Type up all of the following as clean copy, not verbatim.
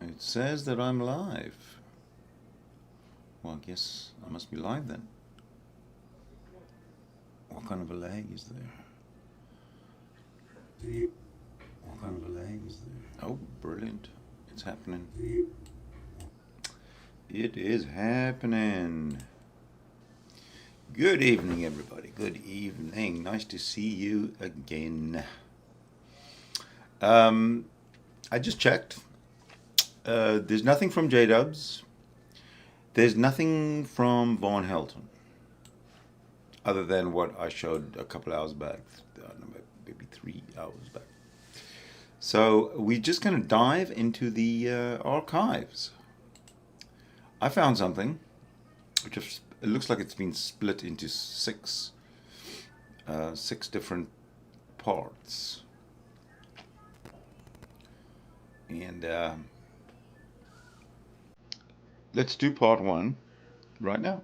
It says that I'm live. Well, I guess I must be live then. What kind of a lag is there? What kind of a lag is there? Oh, brilliant. It's happening. It is happening. Good evening, everybody. Good evening. Nice to see you again. I just checked. There's nothing from Jdubs. There's nothing from Von Helton, other than what I showed a couple hours back, maybe 3 hours back. So we're just going to dive into the archives. I found something, which it looks like it's been split into six different parts. And let's do part one right now.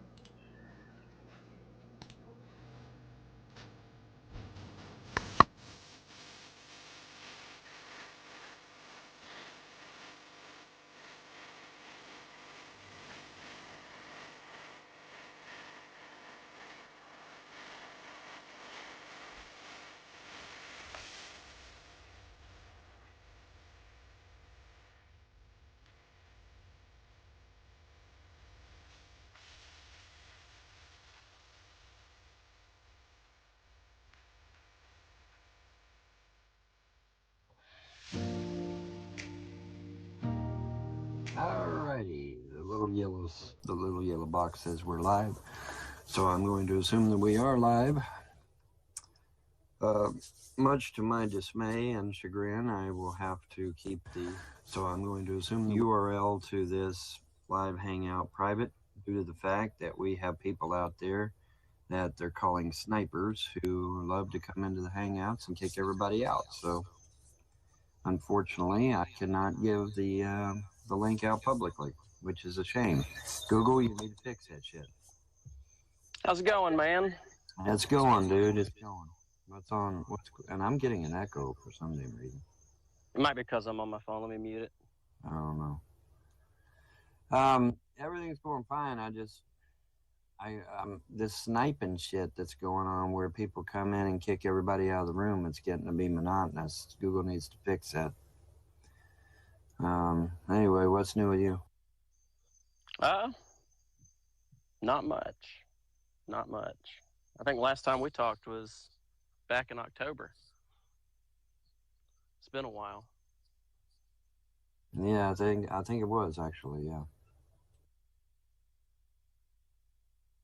Alrighty, the little yellow box says we're live, so I'm going to assume that we are live. Much to my dismay and chagrin, I will have to keep so I'm going to assume the URL to this live hangout private, due to the fact that we have people out there that they're calling snipers who love to come into the hangouts and kick everybody out. So unfortunately, I cannot give the link out publicly, which is a shame. Google, you need to fix that shit. How's it going, man? It's going, dude. It's going. And I'm getting an echo for some damn reason. It might be because I'm on my phone. Let me mute it. I don't know. Everything's going fine. This sniping shit that's going on where people come in and kick everybody out of the room, it's getting to be monotonous. Google needs to fix that. Anyway, what's new with you? Not much. Not much. I think last time we talked was back in October. It's been a while. Yeah, I think it was actually, yeah.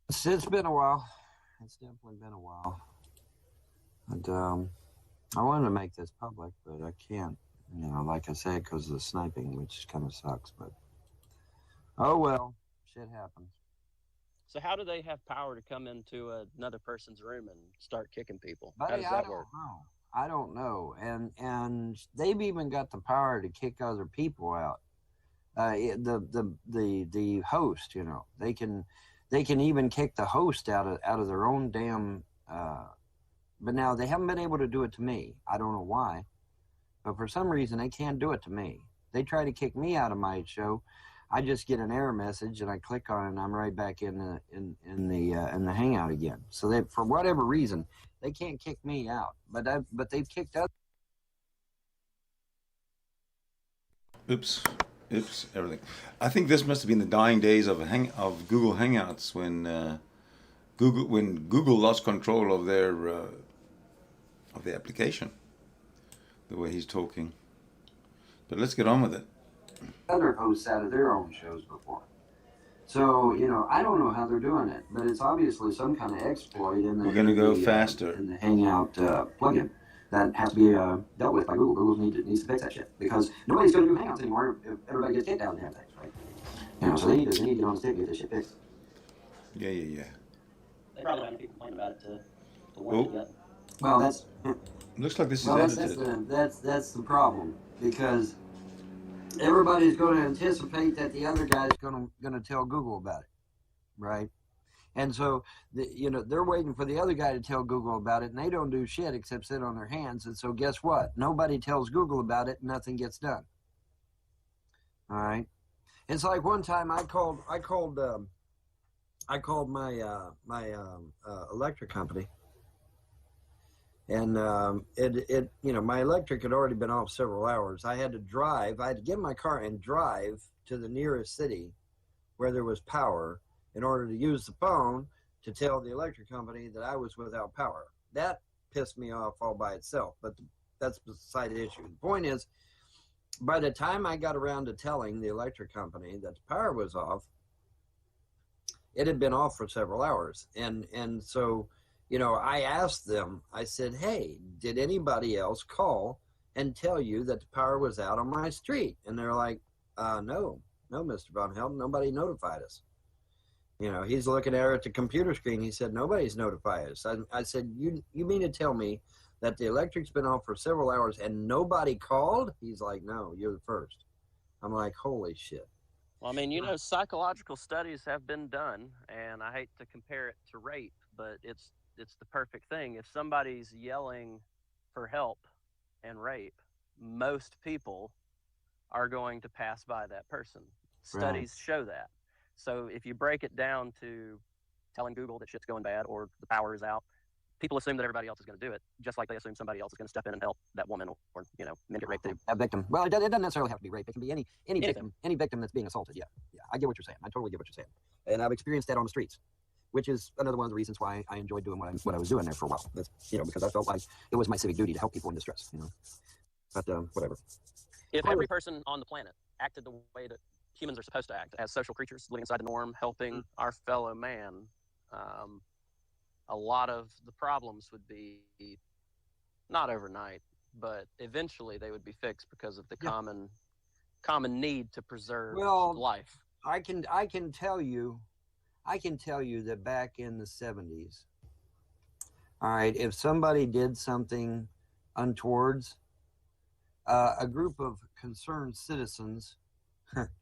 It's been a while. It's definitely been a while. And I wanted to make this public, but I can't. You know, like I said, because of the sniping, which kind of sucks. But oh well, shit happens. So how do they have power to come into another person's room and start kicking people? Buddy, How does that work? I don't know. And they've even got the power to kick other people out. The host, you know, they can even kick the host out of their own damn. But now they haven't been able to do it to me. I don't know why, but for some reason they can't do it to me. They try to kick me out of my show. I just get an error message and I click on it and I'm right back in the hangout again. So they, for whatever reason, they can't kick me out. But they've kicked us. Oops, everything. I think this must have been the dying days of Google Hangouts when Google lost control of their application. The way he's talking. But let's get on with it. Other hosts out of their own shows before. So, you know, I don't know how they're doing it, but it's obviously some kind of exploit in the We're going to go faster. In the Hangout plugin that has to be dealt with by Google. Google needs to fix that shit, because nobody's going to do Hangouts anymore if everybody gets kicked out of the damn things, right? You know, so they need to get on the stick and get this shit fixed. Yeah. They probably have people complaining about it to warn you. Well, that's... Looks like this is edited. That's the problem, because everybody's going to anticipate that the other guy's going to tell Google about it, right? And so, they're waiting for the other guy to tell Google about it, and they don't do shit except sit on their hands. And so guess what? Nobody tells Google about it, and nothing gets done. All right. It's like one time I called my electric company, and my electric had already been off several hours. I had to get in my car and drive to the nearest city where there was power in order to use the phone to tell the electric company that I was without power. That pissed me off all by itself, but that's beside the issue. The point is, by the time I got around to telling the electric company that the power was off, it had been off for several hours. And so, I asked them, I said, hey, did anybody else call and tell you that the power was out on my street? And they're like, no, Mr. Von Helton, nobody notified us. He's looking at the computer screen. He said, nobody's notified us. I said, you mean to tell me that the electric's been off for several hours and nobody called? He's like, no, you're the first. I'm like, holy shit. Well, I mean, psychological studies have been done, and I hate to compare it to rape, but it's the perfect thing. If somebody's yelling for help and rape, most people are going to pass by that person. Studies show that. So if you break it down to telling Google that shit's going bad or the power is out, people assume that everybody else is going to do it, just like they assume somebody else is going to step in and help that woman or men get raped too. That victim. Well, it doesn't necessarily have to be rape. It can be any victim that's being assaulted. Yeah. I get what you're saying. I totally get what you're saying. And I've experienced that on the streets, which is another one of the reasons why I enjoyed doing what I was doing there for a while. That's, because I felt like it was my civic duty to help people in distress. But whatever. If every person on the planet acted the way that humans are supposed to act as social creatures, living inside the norm, helping our fellow man, a lot of the problems would be not overnight, but eventually they would be fixed because of the common need to preserve life. I can tell you that back in the 70s, all right, if somebody did something untowards, a group of concerned citizens,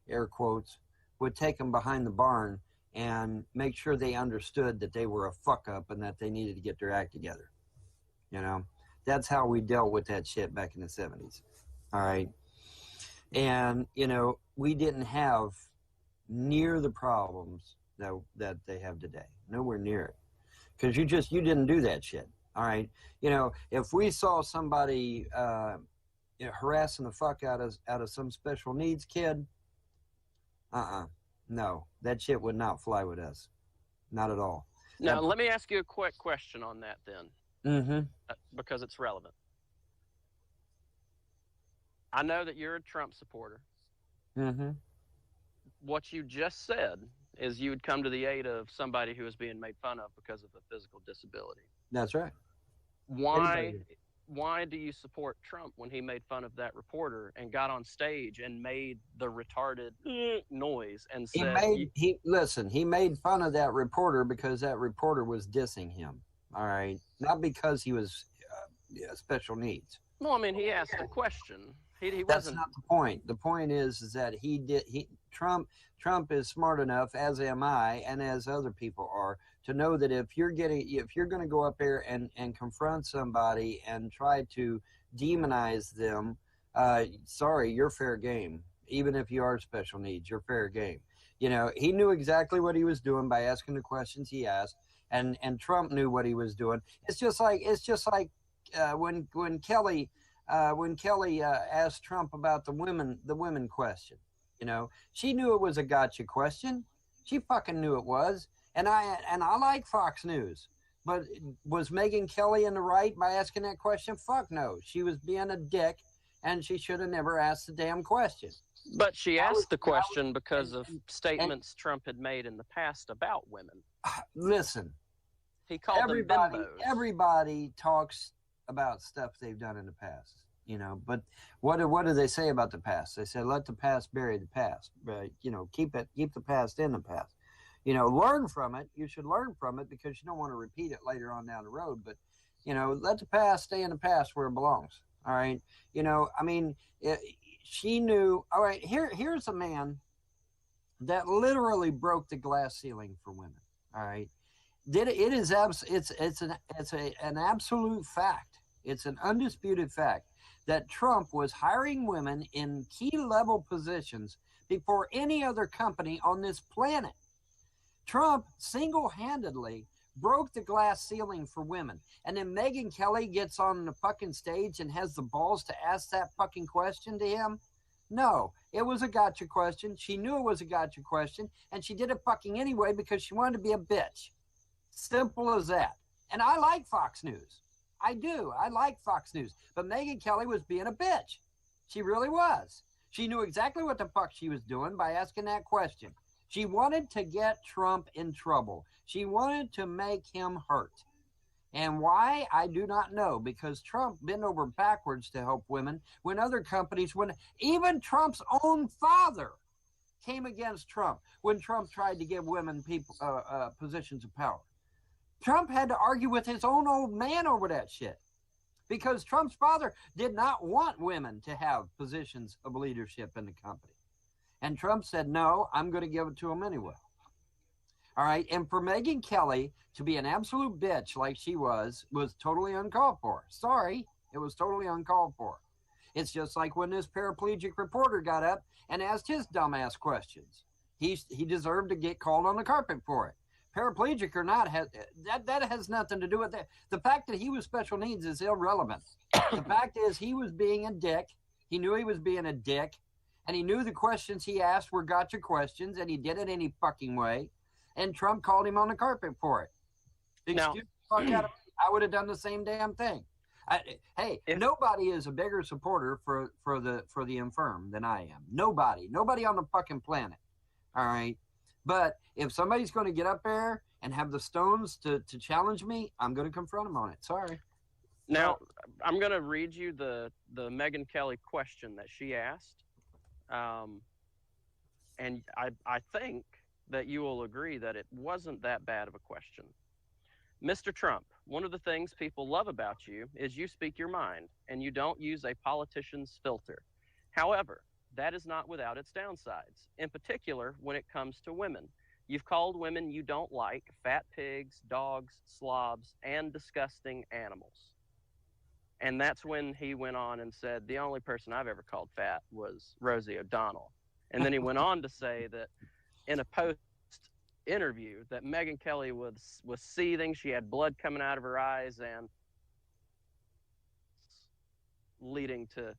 air quotes, would take them behind the barn and make sure they understood that they were a fuck up and that they needed to get their act together. That's how we dealt with that shit back in the 70s. All right. And, we didn't have near the problems that they have today. Nowhere near it. Because you didn't do that shit. All right. If we saw somebody harassing the fuck out of some special needs kid, no, that shit would not fly with us. Not at all. Now, let me ask you a quick question on that then. Mm-hmm. Because it's relevant. I know that you're a Trump supporter. Mm-hmm. What you just said is you would come to the aid of somebody who is being made fun of because of a physical disability. That's right. Why do you support Trump when he made fun of that reporter and got on stage and made the retarded noise and said... He made fun of that reporter because that reporter was dissing him, all right? Not because he was special needs. Well, I mean, he asked a question. That's not the point. The point is that Trump is smart enough, as am I, and as other people are, to know that if you're going to go up there and confront somebody and try to demonize them, sorry, you're fair game. Even if you are special needs, you're fair game. He knew exactly what he was doing by asking the questions he asked, and Trump knew what he was doing. It's just like when Kelly asked Trump about the women question. She knew it was a gotcha question. She fucking knew it was. And I like Fox News, but was Megyn Kelly in the right by asking that question? Fuck no. She was being a dick, and she should have never asked the damn question. But she asked the question because of statements Trump had made in the past about women. Listen, he called them bimbos. Everybody talks about stuff they've done in the past, but what do they say about the past? They say, let the past bury the past, but, keep the past in the past. Learn from it. You should learn from it because you don't want to repeat it later on down the road. But, let the past stay in the past where it belongs. All right. She knew. All right. Here's a man that literally broke the glass ceiling for women. All right. It's an absolute fact. It's an undisputed fact that Trump was hiring women in key level positions before any other company on this planet. Trump single-handedly broke the glass ceiling for women. And then Megyn Kelly gets on the fucking stage and has the balls to ask that fucking question to him. No, it was a gotcha question. She knew it was a gotcha question, and she did it fucking anyway because she wanted to be a bitch. Simple as that. And I like Fox News. I do. I like Fox News. But Megyn Kelly was being a bitch. She really was. She knew exactly what the fuck she was doing by asking that question. She wanted to get Trump in trouble. She wanted to make him hurt. And why? I do not know, because Trump bent over backwards to help women when other companies, when even Trump's own father came against Trump when Trump tried to give women positions of power. Trump had to argue with his own old man over that shit because Trump's father did not want women to have positions of leadership in the company. And Trump said, no, I'm going to give it to him anyway. All right. And for Megyn Kelly to be an absolute bitch like she was totally uncalled for. Sorry, it was totally uncalled for. It's just like when this paraplegic reporter got up and asked his dumbass questions. He deserved to get called on the carpet for it. Paraplegic or not, that has nothing to do with that. The fact that he was special needs is irrelevant. The fact is he was being a dick. He knew he was being a dick. And he knew the questions he asked were gotcha questions, and he did it any fucking way. And Trump called him on the carpet for it. Excuse the fuck out of me. I would have done the same damn thing. Nobody is a bigger supporter for the infirm than I am. Nobody on the fucking planet. All right. But if somebody's going to get up there and have the stones to challenge me, I'm going to confront them on it. Sorry. Now, I'm going to read you the Megyn Kelly question that she asked. And I think that you will agree that it wasn't that bad of a question. Mr. Trump, one of the things people love about you is you speak your mind and you don't use a politician's filter. However, that is not without its downsides, in particular when it comes to women. You've called women you don't like fat pigs, dogs, slobs, and disgusting animals. And that's when he went on and said, the only person I've ever called fat was Rosie O'Donnell. And then he went on to say that in a post-interview that Megyn Kelly was seething. She had blood coming out of her eyes and leading to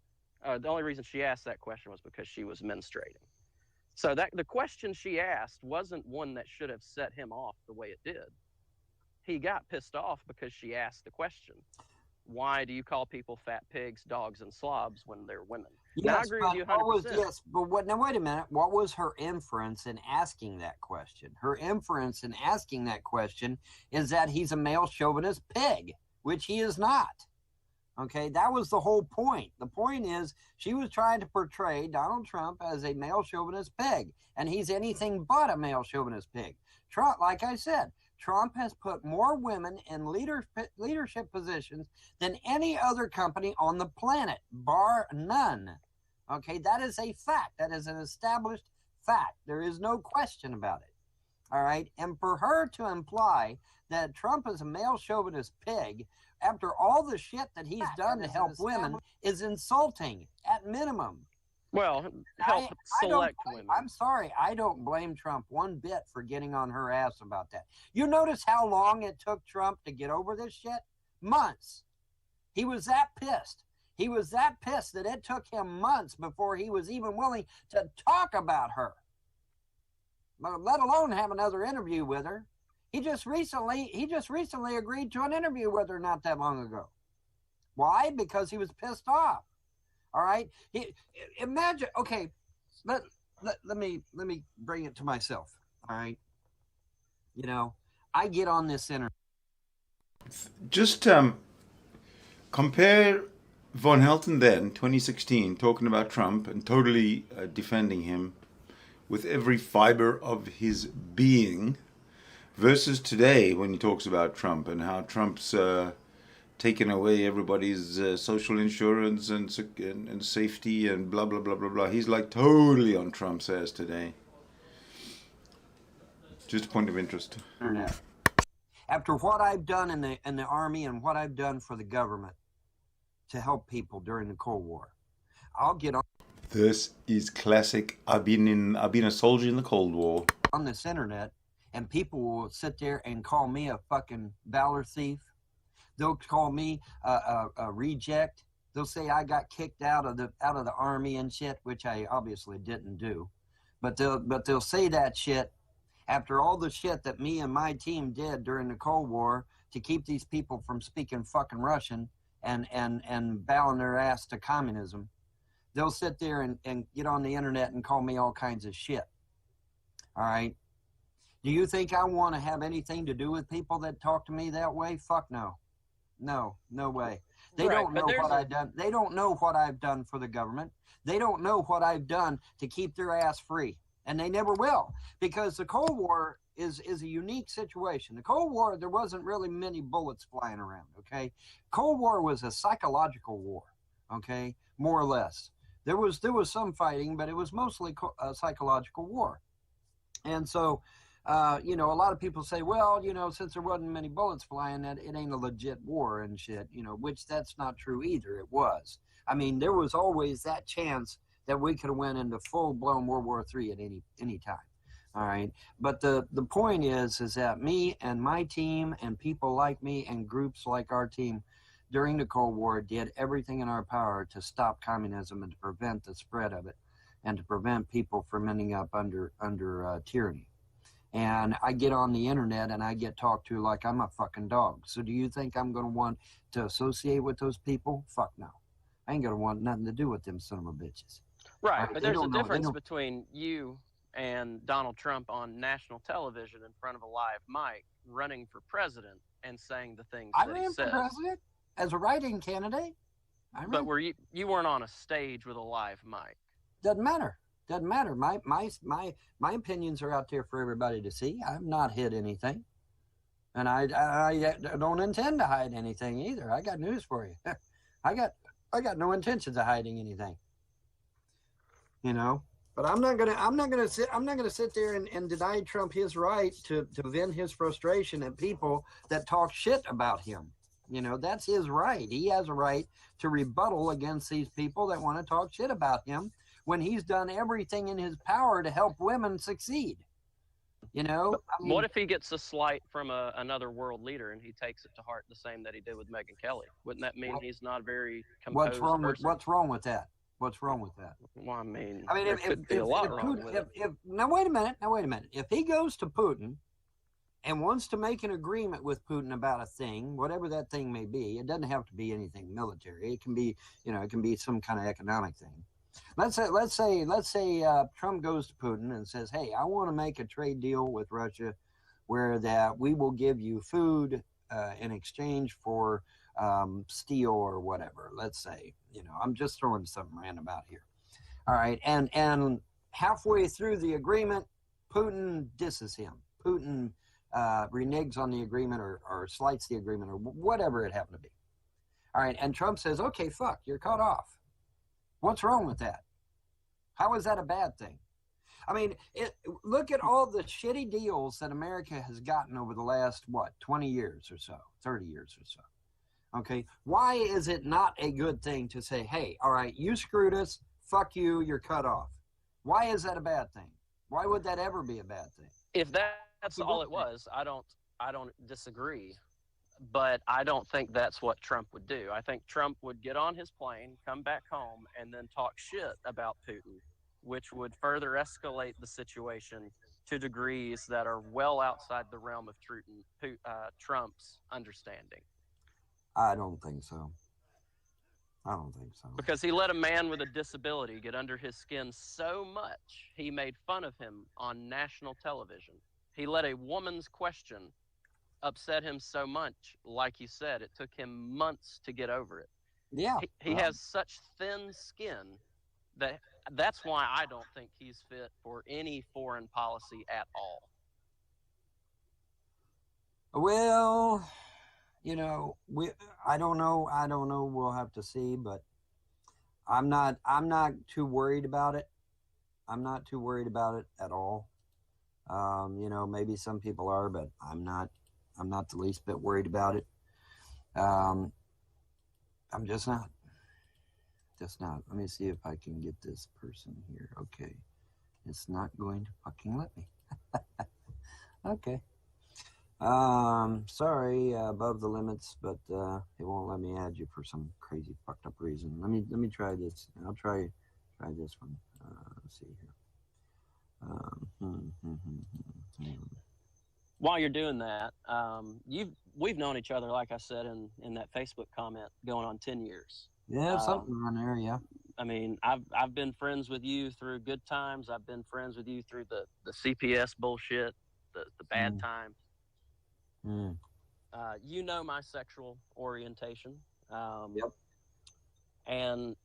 the only reason she asked that question was because she was menstruating. So that the question she asked wasn't one that should have set him off the way it did. He got pissed off because she asked the question. Why do you call people fat pigs, dogs, and slobs when they're women? Yes, now, I agree with you 100%. Now wait a minute. What was her inference in asking that question? Her inference in asking that question is that he's a male chauvinist pig, which he is not. Okay, that was the whole point. The point is she was trying to portray Donald Trump as a male chauvinist pig, and he's anything but a male chauvinist pig. Trump, like I said, Trump has put more women in leadership positions than any other company on the planet, bar none. Okay, that is a fact. That is an established fact. There is no question about it. All right, and for her to imply that Trump is a male chauvinist pig after all the shit that he's done to help women is insulting at minimum. Well, help select women. I'm sorry, I don't blame Trump one bit for getting on her ass about that. You notice how long it took Trump to get over this shit? Months. He was that pissed. He was that pissed that it took him months before he was even willing to talk about her, let alone have another interview with her. He just recently agreed to an interview with her not that long ago. Why? Because he was pissed off. All right. Imagine. Okay. Let me bring it to myself. All right. You know, I get on this interview. Just compare Von Helton then, 2016, talking about Trump and totally defending him with every fiber of his being, versus today when he talks about Trump and how Trump's taken away everybody's social insurance and safety and blah, blah, blah, blah, blah. He's like totally on Trump's ass today. Just a point of interest. After what I've done in the Army and what I've done for the government, to help people during the Cold War. I'll get This is classic. I've been a soldier in the Cold War. on this internet, and people will sit there and call me a fucking valor thief. They'll call me a reject. They'll say I got kicked out of the army and shit, which I obviously didn't do. But they'll say that shit after all the shit that me and my team did during the Cold War to keep these people from speaking fucking Russian and bowing their ass to communism. They'll sit there and get on the internet and call me all kinds of shit. All right. Do you think I want to have anything to do with people that talk to me that way? Fuck no. No way. They don't know what I've done. They don't know what I've done for the government. They don't know what I've done to keep their ass free. And they never will. Because the Cold War is a unique situation. The Cold War, there wasn't really many bullets flying around, okay? Cold War was a psychological war, okay? More or less. There was some fighting, but it was mostly a psychological war. And so, a lot of people say, well, since there wasn't many bullets flying, that it ain't a legit war and shit, which that's not true either. It was. I mean, there was always that chance that we could have went into full-blown World War III at any time. All right. But the point is that me and my team and people like me and groups like our team during the Cold War did everything in our power to stop communism and to prevent the spread of it and to prevent people from ending up under tyranny. And I get on the internet and I get talked to like I'm a fucking dog. So do you think I'm going to want to associate with those people? Fuck no. I ain't going to want nothing to do with them son of a bitches. Right, but there's a difference between you and Donald Trump on national television in front of a live mic running for president and saying the things that he says. I ran for president as a write-in candidate. But you weren't on a stage with a live mic. Doesn't matter. My opinions are out there for everybody to see. I've not hid anything, and I don't intend to hide anything either. I got news for you. I got no intentions of hiding anything. But I'm not gonna sit there and deny Trump his right to vent his frustration at people that talk shit about him. That's his right. He has a right to rebuttal against these people that want to talk shit about him when he's done everything in his power to help women succeed. What if he gets a slight from another world leader and he takes it to heart the same that he did with Megyn Kelly? Wouldn't that mean he's not very composed? What's wrong with that? What's wrong with that? Well, I mean, there could be a lot wrong with it. Now wait a minute. If he goes to Putin and wants to make an agreement with Putin about a thing, whatever that thing may be, it doesn't have to be anything military. It can be, it can be some kind of economic thing. Let's say Trump goes to Putin and says, "Hey, I want to make a trade deal with Russia, where that we will give you food in exchange for steel or whatever." Let's say, I'm just throwing something random out here. All right, and halfway through the agreement, Putin disses him. Putin reneges on the agreement or slights the agreement or whatever it happened to be. All right, and Trump says, "Okay, fuck, you're cut off." What's wrong with that? How is that a bad thing? I mean, look at all the shitty deals that America has gotten over the last, 20 years or so, 30 years or so. Okay, why is it not a good thing to say, hey, all right, you screwed us, fuck you, you're cut off? Why is that a bad thing? Why would that ever be a bad thing? If that's all it was, I don't disagree. But I don't think that's what Trump would do. I think Trump would get on his plane, come back home, and then talk shit about Putin, which would further escalate the situation to degrees that are well outside the realm of Trump's understanding. I don't think so. Because he let a man with a disability get under his skin so much, he made fun of him on national television. He let a woman's question upset him so much, like you said, it took him months to get over it. Yeah. He has such thin skin that's why I don't think he's fit for any foreign policy at all. Well, I don't know. We'll have to see, but I'm not too worried about it. I'm not too worried about it at all. Maybe some people are, but I'm not the least bit worried about it. I'm just not. That's not. Let me see if I can get this person here. Okay. It's not going to fucking let me. Okay. Sorry, above the limits, but it won't let me add you for some crazy fucked up reason. Let me try this. I'll try this one. Let's see here. While you're doing that, we've known each other, like I said in that Facebook comment, going on 10 years. Yeah, something on there. Yeah. I mean, I've been friends with you through good times. I've been friends with you through the CPS bullshit, the bad times. You know my sexual orientation. Yep. And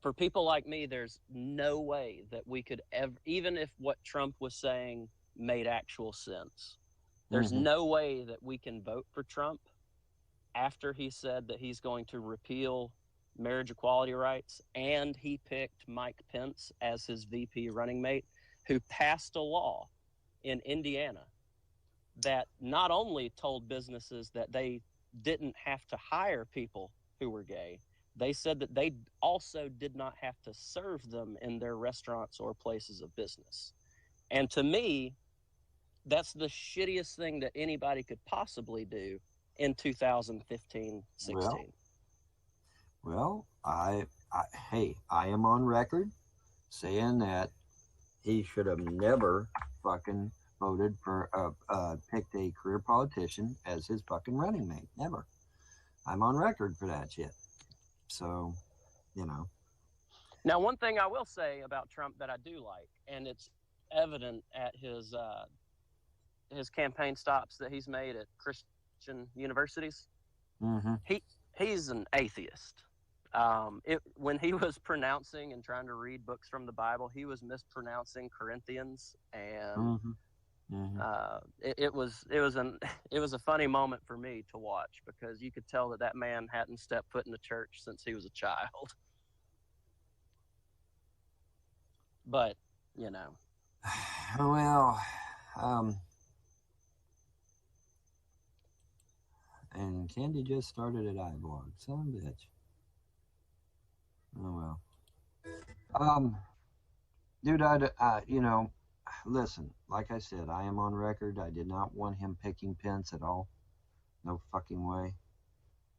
for people like me, there's no way that we could ever, even if what Trump was saying made actual sense, there's no way that we can vote for Trump after he said that he's going to repeal marriage equality rights, and he picked Mike Pence as his VP running mate, who passed a law in Indiana that not only told businesses that they didn't have to hire people who were gay, they said that they also did not have to serve them in their restaurants or places of business. And to me, that's the shittiest thing that anybody could possibly do in 2015, 16. Well, I am on record saying that he should have never fucking voted for, picked a career politician as his fucking running mate. Never. I'm on record for that shit. So, you know. Now, one thing I will say about Trump that I do like, and it's evident at his campaign stops that he's made at Christian universities, he's an atheist. When he was pronouncing and trying to read books from the Bible, he was mispronouncing Corinthians, and it was a funny moment for me to watch, because you could tell that man hadn't stepped foot in the church since he was a child. But you know, well, and Candy just started at iVlog. Son of a bitch. Oh well. Dude, you know, listen, like I said, I am on record. I did not want him picking Pence at all. No fucking way.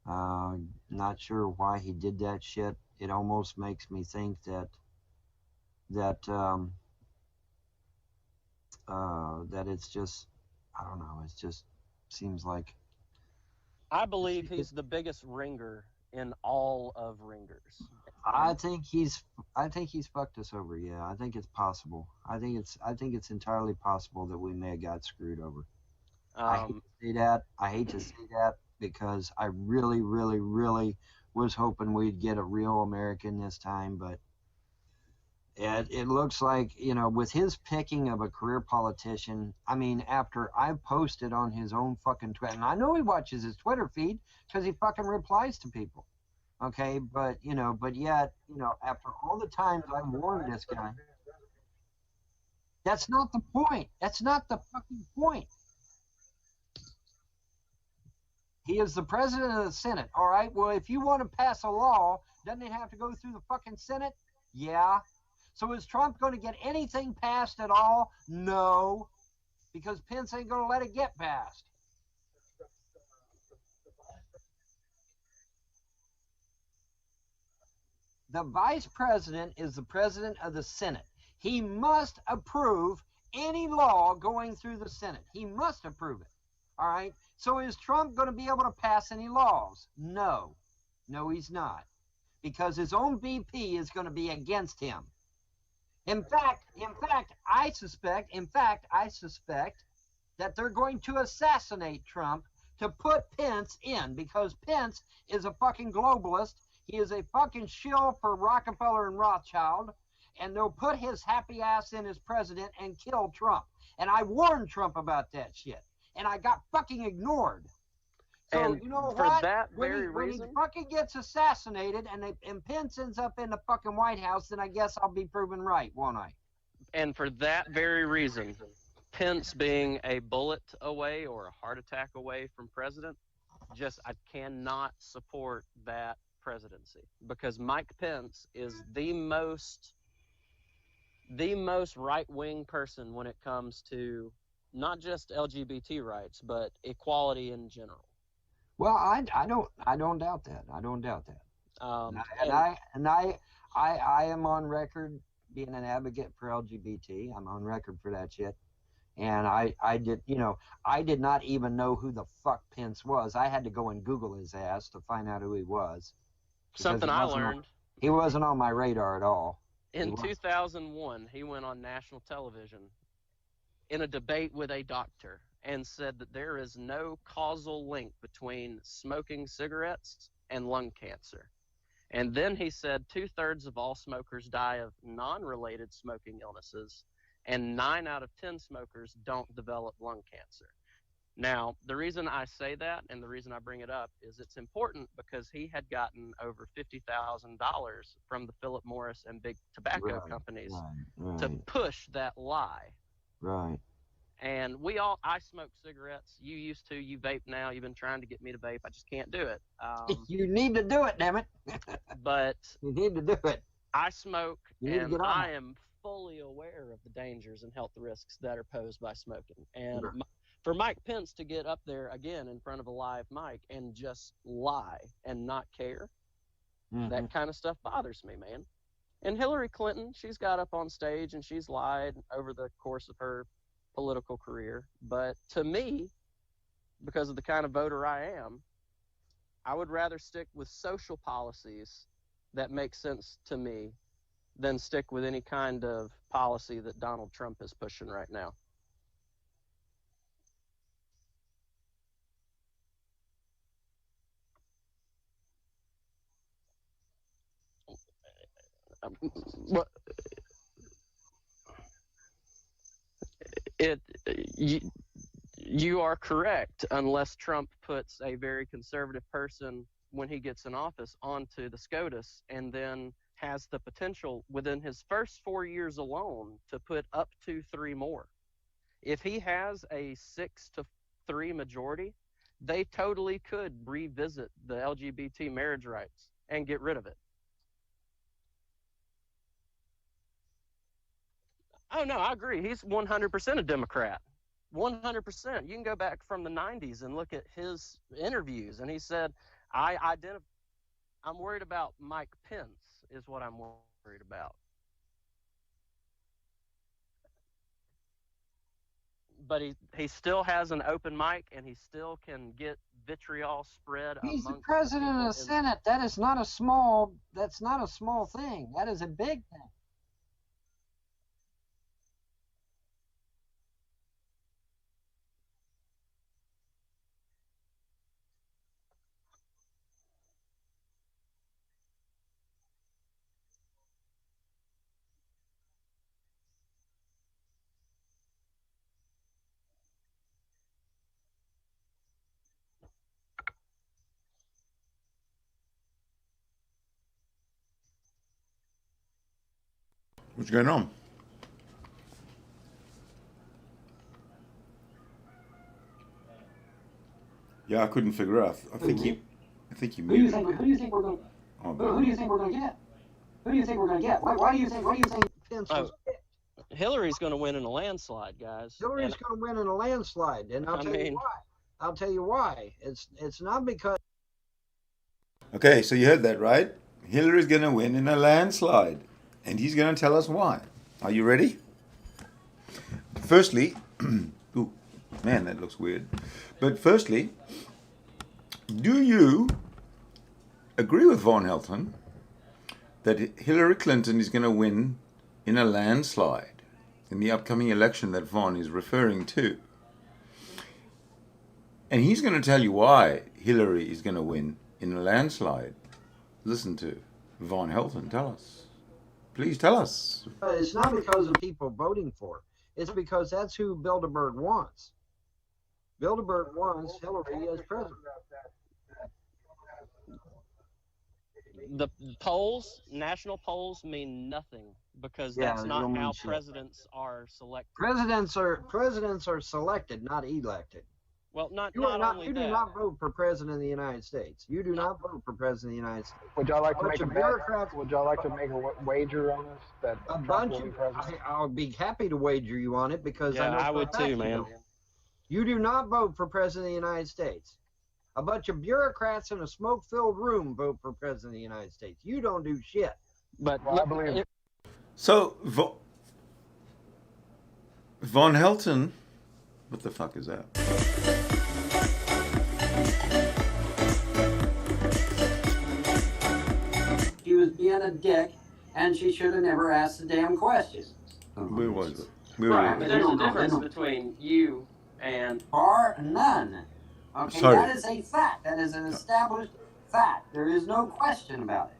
Not sure why he did that shit. It almost makes me think that it's just, I don't know, it just seems like. I believe he's the biggest ringer in all of ringers. I think he's fucked us over. Yeah, I think it's possible. I think it's entirely possible that we may have got screwed over. I hate to say that because I really, really, really was hoping we'd get a real American this time, but it looks like, you know, with his picking of a career politician, I mean, after I posted on his own fucking Twitter, and I know he watches his Twitter feed because he fucking replies to people. Okay, but yet, after all the times I warned this guy, that's not the point. That's not the fucking point. He is the president of the Senate. All right, well, if you want to pass a law, doesn't it have to go through the fucking Senate? Yeah. So is Trump going to get anything passed at all? No, because Pence ain't going to let it get passed. The vice president is the president of the Senate. He must approve any law going through the Senate. He must approve it. All right? So is Trump going to be able to pass any laws? No. No, he's not. Because his own VP is going to be against him. In fact, I suspect that they're going to assassinate Trump to put Pence in, because Pence is a fucking globalist. He is a fucking shill for Rockefeller and Rothschild, and they'll put his happy ass in as president and kill Trump. And I warned Trump about that shit, and I got fucking ignored. So and you know for what? That when reason, he fucking gets assassinated and Pence ends up in the fucking White House, then I guess I'll be proven right, won't I? And for that very reason, Pence being a bullet away or a heart attack away from president, I cannot support that presidency, because Mike Pence is the most right-wing person when it comes to not just LGBT rights, but equality in general. Well, I don't doubt that. I don't doubt that. I am on record being an advocate for LGBT. I'm on record for that shit. And I did not even know who the fuck Pence was. I had to go and Google his ass to find out who he was. Something I learned. He wasn't on my radar at all. In 2001, he went on national television in a debate with a doctor and said that there is no causal link between smoking cigarettes and lung cancer. And then he said 2/3 of all smokers die of non-related smoking illnesses, and 9 out of 10 smokers don't develop lung cancer. Now, the reason I say that and the reason I bring it up is it's important because he had gotten over $50,000 from the Philip Morris and big tobacco companies to push that lie. Right. And I smoke cigarettes. You used to. You vape now. You've been trying to get me to vape. I just can't do it. You need to do it, damn it. But you need to do it. I smoke, and I am fully aware of the dangers and health risks that are posed by smoking. And for Mike Pence to get up there again in front of a live mic and just lie and not care, that kind of stuff bothers me, man. And Hillary Clinton, she's got up on stage and she's lied over the course of her political career. But to me, because of the kind of voter I am, I would rather stick with social policies that make sense to me than stick with any kind of policy that Donald Trump is pushing right now. You are correct, unless Trump puts a very conservative person when he gets in office onto the SCOTUS and then has the potential within his first 4 years alone to put up to 3 more. If he has a 6-3 majority, they totally could revisit the LGBT marriage rights and get rid of it. Oh, no, I agree. He's 100% a Democrat. 100%. You can go back from the 90s and look at his interviews. And he said, I'm worried about Mike Pence is what I'm worried about. But he still has an open mic, and he still can get vitriol spread. He's the president of the Senate. That's not a small thing. That is a big thing. What's going on? Yeah, I couldn't figure out. I think you Who do you think we're going? Who do you think we're going to get? Who do you think we're going to get? Why do you think Pence was picked? Hillary's going to win in a landslide, guys. Hillary's going to win in a landslide, and I'll tell you why. I'll tell you why. It's not because. Okay, so you heard that, right? Hillary's going to win in a landslide, and he's going to tell us why. Are you ready? Firstly, ooh, man, that looks weird. But firstly, do you agree with Von Helton that Hillary Clinton is going to win in a landslide in the upcoming election that Von is referring to? And he's going to tell you why Hillary is going to win in a landslide. Listen to Von Helton. Tell us. Please tell us. It's not because of people voting for it. It's because that's who Bilderberg wants. Bilderberg wants Hillary as president. The polls, national polls, mean nothing because that's not how presidents are selected. Presidents are selected, not elected. Well, not You only do that. not vote for president of the United States. You do not vote for president of the United States. Would y'all like to Bunch make a of bet? bureaucrats. Would y'all like to make a wager on this that A Trump bunch will be of. president? I'll be happy to wager you on it because Yeah, I know I for a would fact too, you man. don't. You do not vote for president of the United States. A bunch of bureaucrats in a smoke-filled room vote for president of the United States. You don't do shit. But Well, I believe So Von Helton, what the fuck is that? She was being a dick, and she should have never asked the damn question. Where was it? right, but They there's a don't know. They difference don't. between you and Far none. Okay, Sorry. that is a fact. That is an established fact. There is no question about it.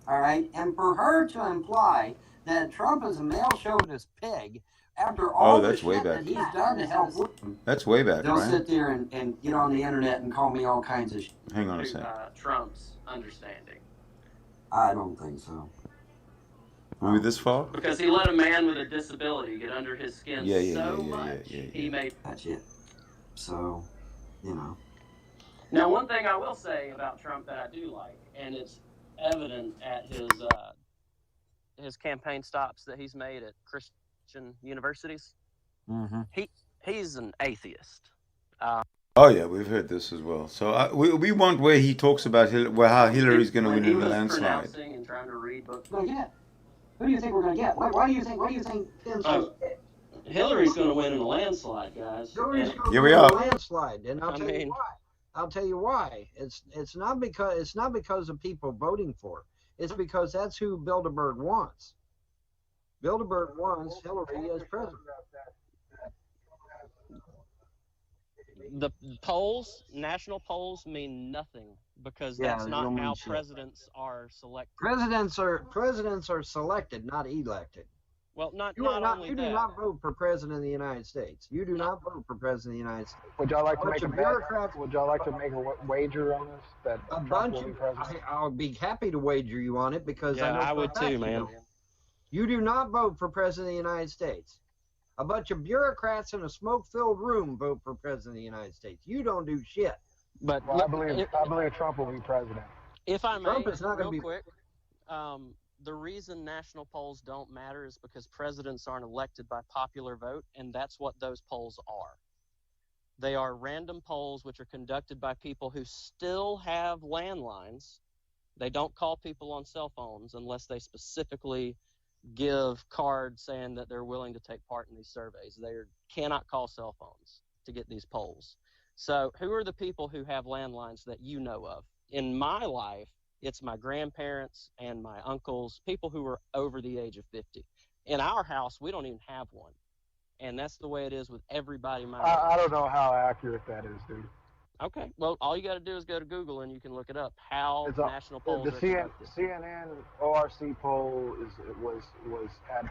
All right, and for her to imply that Trump is a male chauvinist pig after all the that's way shit back. that he's done to help women, That's way back, they'll right? sit there and get on the internet and call me all kinds of shit. Hang on a second. Trump's understanding. I don't think so. Were we this far? Because he let a man with a disability get under his skin so much, yeah. he made... That's it. So, you know. Now, one thing I will say about Trump that I do like, and it's evident at his campaign stops that he's made at Christian universities, Mm-hmm. he's an atheist. Oh yeah, we've heard this as well. So we want where he talks about how Hillary's going to win in the landslide. Pronouncing and trying to read books. Who do you think we're going to get? Why do you think? What do you think? Hillary's going to win in a landslide, guys. Here we are. Landslide, and I'll tell you why. I'll tell you why. It's not because of people voting for it. It's because that's who Bilderberg wants. Bilderberg wants Hillary as president. The polls, national polls, mean nothing because that's not how presidents are selected. Presidents are selected, not elected. Well, not You only do that. not vote for president of the United States. You do not vote for president of the United States. Would y'all like to Bunch make a of bet? bureaucrats. Would y'all like to make a wager on this that A Trump bunch will be of. president? I'll be happy to wager you on it because I Yeah, know I for a would fact too, you man. don't. You do not vote for president of the United States. A bunch of bureaucrats in a smoke-filled room vote for president of the United States. You don't do shit. But Well, I believe Trump will be president. if I may, Trump is not real gonna be- quick, the reason national polls don't matter is because presidents aren't elected by popular vote, and that's what those polls are. They are random polls which are conducted by people who still have landlines. They don't call people on cell phones unless they specifically give cards saying that they're willing to take part in these surveys. They cannot call cell phones to get these polls. So who are the people who have landlines that you know of? In my life, it's my grandparents and my uncles, people who are over the age of 50. In our house, we don't even have one. And that's the way it is with everybody my age. I don't know how accurate that is, dude. Okay, well, all you got to do is go to Google and you can look it up, how It's national polls the are conducted. CNN ORC poll had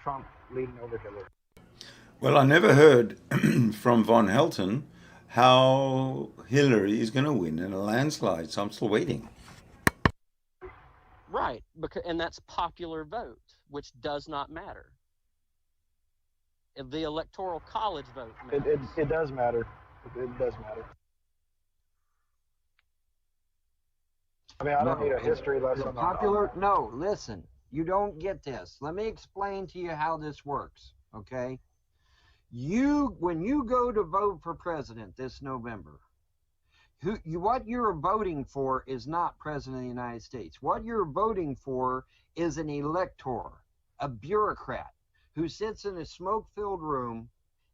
Trump leading over Hillary. Well, I never heard from Von Helton how Hillary is going to win in a landslide, so I'm still waiting. Right, and that's popular vote, which does not matter. The Electoral College vote matters. It does matter. It does matter. I mean, I don't need a history lesson. Popular? No, listen. You don't get this. Let me explain to you how this works, okay? When you go to vote for president this November, what you're voting for is not president of the United States. What you're voting for is an elector, a bureaucrat, who sits in a smoke-filled room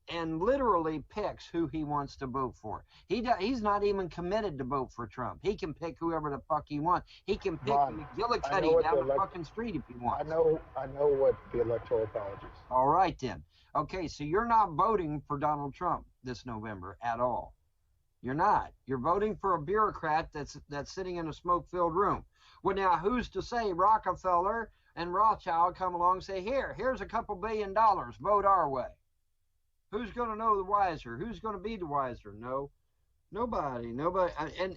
and literally picks who he wants to vote for. He's not even committed to vote for Trump. He can pick whoever the fuck he wants. He can pick McGillicuddy down the fucking street if he wants. I know what the Electoral College is. All right then. Okay, so you're not voting for Donald Trump this November at all. You're not. You're voting for a bureaucrat that's sitting in a smoke-filled room. Well, now who's to say Rockefeller and Rothschild come along and say, here's a couple $1 billion, vote our way. Who's going to know the wiser? Who's going to be the wiser? No, nobody.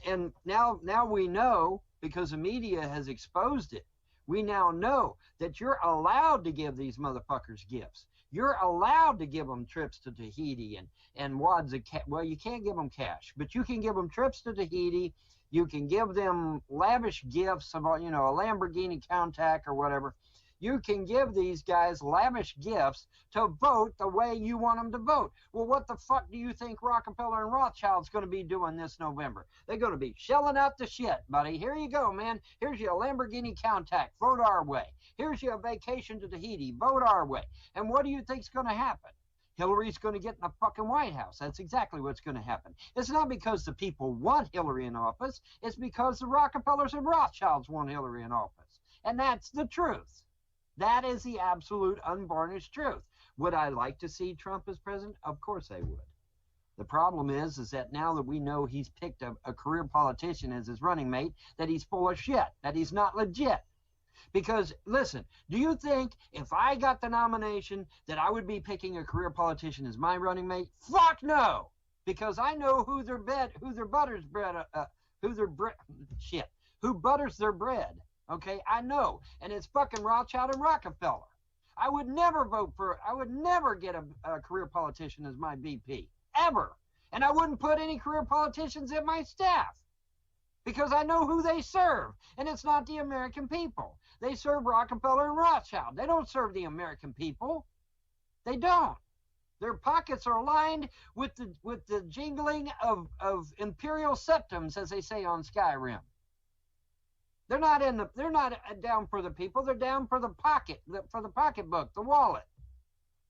And now we know because the media has exposed it. We now know that you're allowed to give these motherfuckers gifts. You're allowed to give them trips to Tahiti and wads of cash. Well, you can't give them cash, but you can give them trips to Tahiti. You can give them lavish gifts about, a Lamborghini Countach or whatever. You can give these guys lavish gifts to vote the way you want them to vote. Well, what the fuck do you think Rockefeller and Rothschild's going to be doing this November? They're going to be shelling out the shit, buddy. Here you go, man. Here's your Lamborghini Countach. Vote our way. Here's your vacation to Tahiti. Vote our way. And what do you think's going to happen? Hillary's going to get in the fucking White House. That's exactly what's going to happen. It's not because the people want Hillary in office. It's because the Rockefellers and Rothschilds want Hillary in office. And that's the truth. That is the absolute unvarnished truth. Would I like to see Trump as president? Of course I would. The problem is that now that we know he's picked a career politician as his running mate, that he's full of shit, that he's not legit. Because, listen, do you think if I got the nomination that I would be picking a career politician as my running mate? Fuck no! Because I know who butters their bread. Okay, I know, and it's fucking Rothschild and Rockefeller. I would never get a career politician as my VP, ever. And I wouldn't put any career politicians in my staff because I know who they serve, and it's not the American people. They serve Rockefeller and Rothschild. They don't serve the American people. They don't. Their pockets are lined with the jingling of imperial septums, as they say on Skyrim. They're not down for the people. They're down for the pocketbook, the wallet.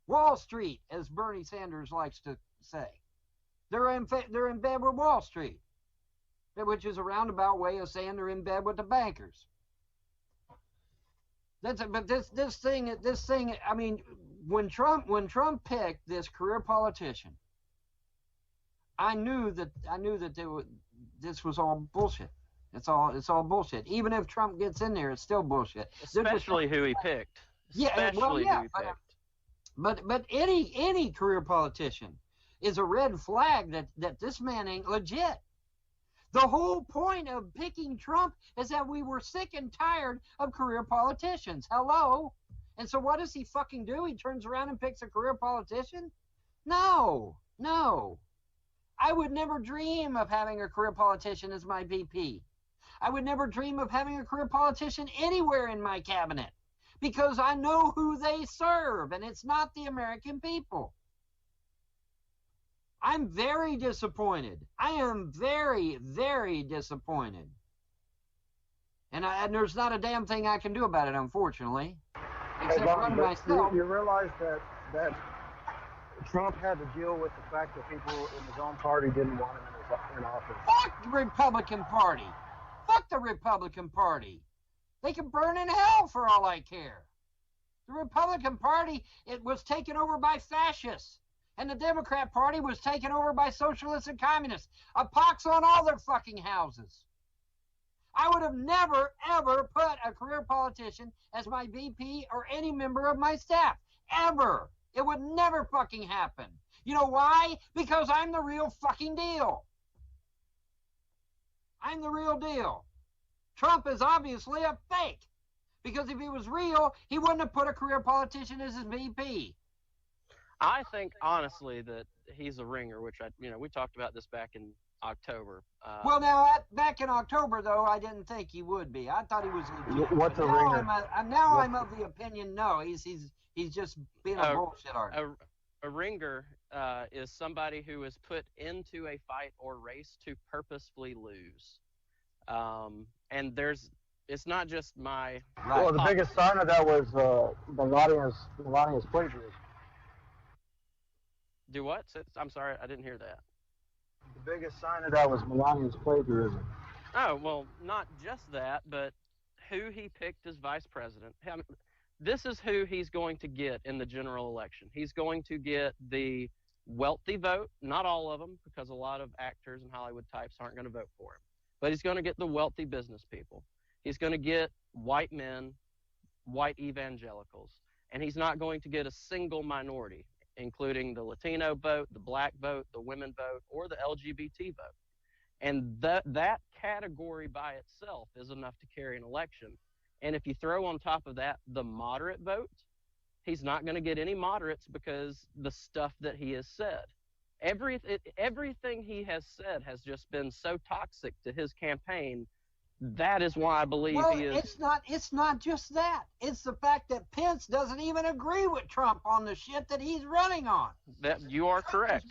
Wall Street, as Bernie Sanders likes to say. They're in bed with Wall Street, which is a roundabout way of saying they're in bed with the bankers. But this thing. I mean, when Trump picked this career politician, I knew that this was all bullshit. It's all bullshit. Even if Trump gets in there, it's still bullshit. Especially who he picked. Especially who he picked. But any career politician is a red flag that this man ain't legit. The whole point of picking Trump is that we were sick and tired of career politicians. Hello? And so what does he fucking do? He turns around and picks a career politician? No. I would never dream of having a career politician as my VP. I would never dream of having a career politician anywhere in my cabinet because I know who they serve, and it's not the American people. I'm very disappointed. I am very, very disappointed. And there's not a damn thing I can do about it, unfortunately. Except run myself. You realize that Trump had to deal with the fact that people in his own party didn't want him in office. Fuck the Republican Party. Fuck the Republican Party. They can burn in hell for all I care. The Republican Party, it was taken over by fascists. And the Democrat Party was taken over by socialists and communists. A pox on all their fucking houses. I would have never, ever put a career politician as my VP or any member of my staff. Ever. It would never fucking happen. You know why? Because I'm the real fucking deal. I'm the real deal. Trump is obviously a fake. Because if he was real, he wouldn't have put a career politician as his VP. I think, honestly, that he's a ringer, which we talked about this back in October. Well, now, back in October, though, I didn't think he would be. I thought he was legit. What's a ringer? I'm of the opinion, no, he's just being a bullshit artist. A ringer is somebody who is put into a fight or race to purposefully lose. And it's not just my... Right. Well, the biggest sign of that was Melania's plagiarism. Do what? I'm sorry, I didn't hear that. The biggest sign of that was Melania's plagiarism. Oh, well, not just that, but who he picked as vice president. I mean, this is who he's going to get in the general election. He's going to get the wealthy vote, not all of them, because a lot of actors and Hollywood types aren't going to vote for him. But he's going to get the wealthy business people. He's going to get white men, white evangelicals, and he's not going to get a single minority, including the Latino vote, the black vote, the women vote, or the LGBT vote. And that category by itself is enough to carry an election. And if you throw on top of that the moderate vote, he's not going to get any moderates because the stuff that he has said. Everything he has said has just been so toxic to his campaign. That is why I believe he is. It's not just that. It's the fact that Pence doesn't even agree with Trump on the shit that he's running on. That you are correct.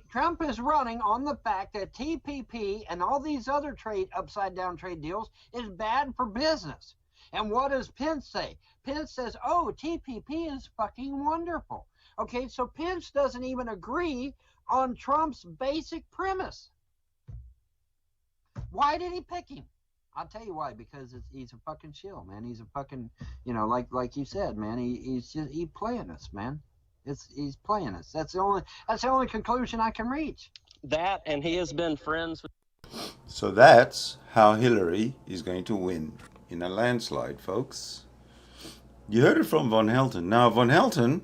Trump is running on the fact that TPP and all these other upside down trade deals is bad for business. And what does Pence say? Pence says, oh, TPP is fucking wonderful. Okay, so Pence doesn't even agree on Trump's basic premise. Why did he pick him? I'll tell you why, because he's a fucking shill, man. He's a fucking, like you said, man, he's playing us, man. He's playing us. That's the only conclusion I can reach. That, and he has been friends with. So that's how Hillary is going to win in a landslide, folks. You heard it from Von Helton. Now, Von Helton,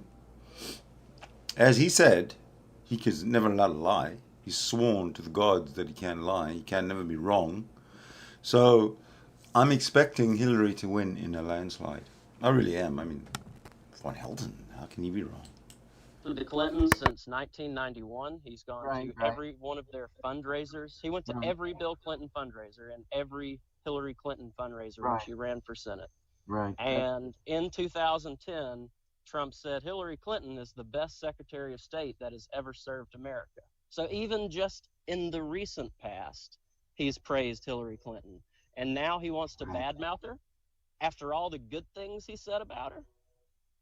as he said, he can never let a lie. He's sworn to the gods that he can't lie. He can never be wrong. So I'm expecting Hillary to win in a landslide. I really am. I mean, Von Helton, how can he be wrong? The Clintons since 1991. He's gone to every one of their fundraisers. He went to every Bill Clinton fundraiser and every Hillary Clinton fundraiser when she ran for Senate. Right. And in 2010, Trump said Hillary Clinton is the best Secretary of State that has ever served America. So even just in the recent past, he's praised Hillary Clinton. And now he wants to badmouth her after all the good things he said about her?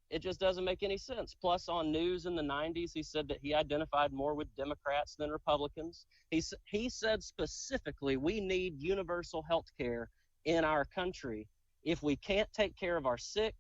It just doesn't make any sense. Plus, on news in the 90s, he said that he identified more with Democrats than Republicans. He said specifically, we need universal health care in our country. If we can't take care of our sick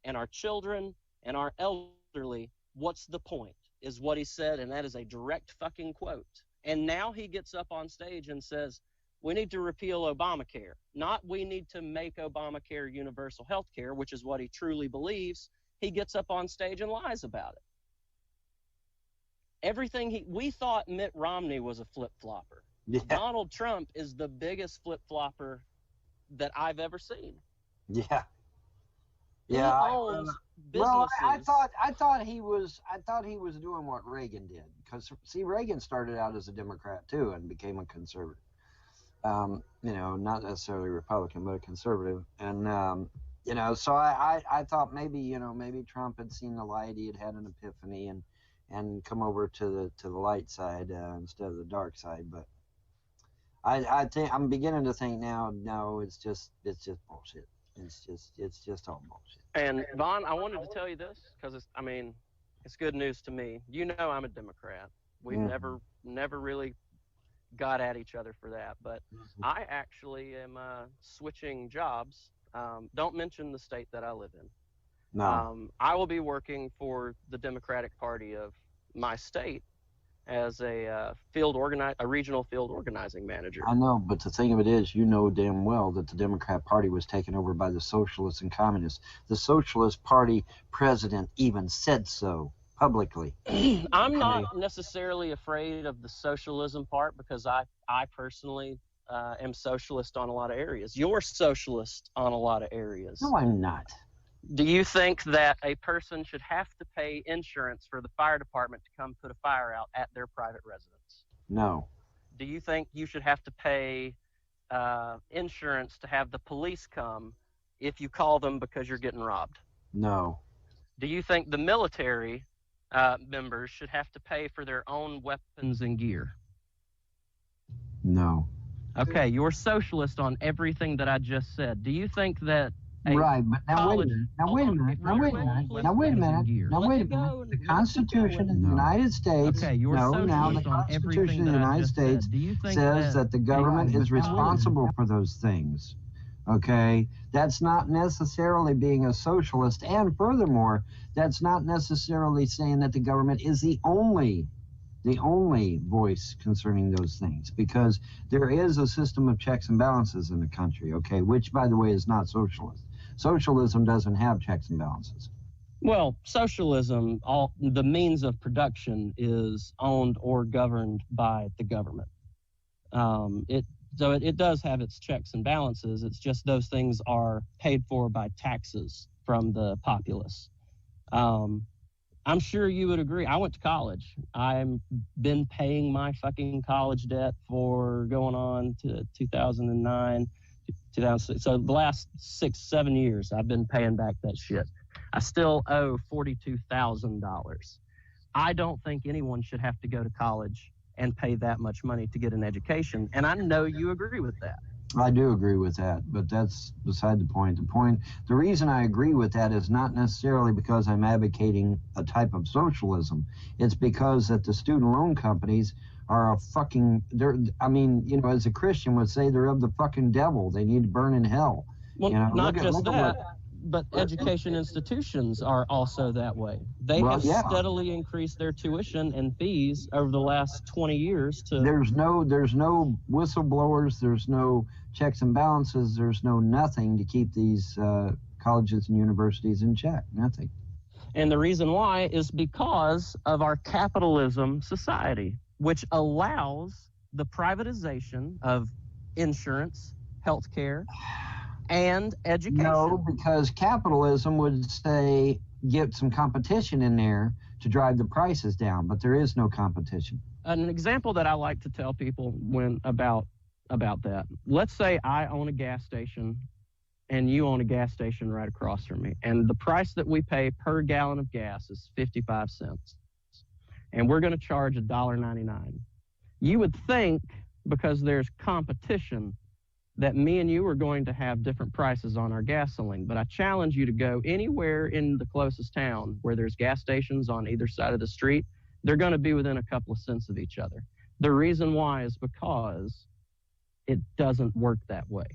and our children and our elderly, what's the point, is what he said, and that is a direct fucking quote. And now he gets up on stage and says, we need to repeal Obamacare. Not we need to make Obamacare universal health care, which is what he truly believes. He gets up on stage and lies about it. We thought Mitt Romney was a flip-flopper. Yeah. Donald Trump is the biggest flip-flopper that I've ever seen. Yeah. Yeah. He owns businesses. Well, I thought he was doing what Reagan did, because see, Reagan started out as a Democrat too and became a conservative. Not necessarily Republican, but a conservative. And so I thought maybe Trump had seen the light, he had had an epiphany and come over to the light side instead of the dark side. But I think I'm beginning to think now, no, it's just bullshit. It's just all bullshit. And Vaughn, I wanted to tell you this because it's good news to me. You know, I'm a Democrat. We've never really got at each other for that, but I actually am switching jobs. Don't mention the state that I live in. No. I will be working for the Democratic Party of my state as a regional field organizing manager. I know, but the thing of it is, you know damn well that the Democrat Party was taken over by the socialists and communists. The Socialist Party president even said so publicly. I'm not necessarily afraid of the socialism part because I personally am socialist on a lot of areas. You're socialist on a lot of areas. No, I'm not. Do you think that a person should have to pay insurance for the fire department to come put a fire out at their private residence? No. Do you think you should have to pay insurance to have the police come if you call them because you're getting robbed? No. Do you think the military members should have to pay for their own weapons and gear? No. Okay, you're socialist on everything that I just said. Do you think that right, but now wait a minute. The Constitution of the United States, the Constitution of the United States says that the government is responsible for those things. Okay, that's not necessarily being a socialist, and furthermore, that's not necessarily saying that the government is the only voice concerning those things, because there is a system of checks and balances in the country, okay, which, by the way, is not socialist. Socialism doesn't have checks and balances. Well, socialism, the means of production is owned or governed by the government. So it does have its checks and balances. It's just those things are paid for by taxes from the populace. I'm sure you would agree. I went to college. I've been paying my fucking college debt for going on to 2009, 2006. So the last 6-7 years, I've been paying back that shit. I still owe $42,000. I don't think anyone should have to go to college and pay that much money to get an education. And I know you agree with that. I do agree with that, but that's beside the point. The reason I agree with that is not necessarily because I'm advocating a type of socialism. It's because that the student loan companies are as a Christian would say, they're of the fucking devil. They need to burn in hell. Well, not just that, but education institutions are also that way. They have steadily increased their tuition and fees over the last 20 years. There's no whistleblowers. There's no checks and balances. There's no nothing to keep these colleges and universities in check. Nothing. And the reason why is because of our capitalism society, which allows the privatization of insurance, healthcare, and education. No, because capitalism would say get some competition in there to drive the prices down, but there is no competition. An example that I like to tell people about that. Let's say I own a gas station and you own a gas station right across from me, and the price that we pay per gallon of gas is 55 cents, and we're going to charge $1.99. You would think, because there's competition, that me and you are going to have different prices on our gasoline. But I challenge you to go anywhere in the closest town where there's gas stations on either side of the street. They're going to be within a couple of cents of each other. The reason why is because it doesn't work that way.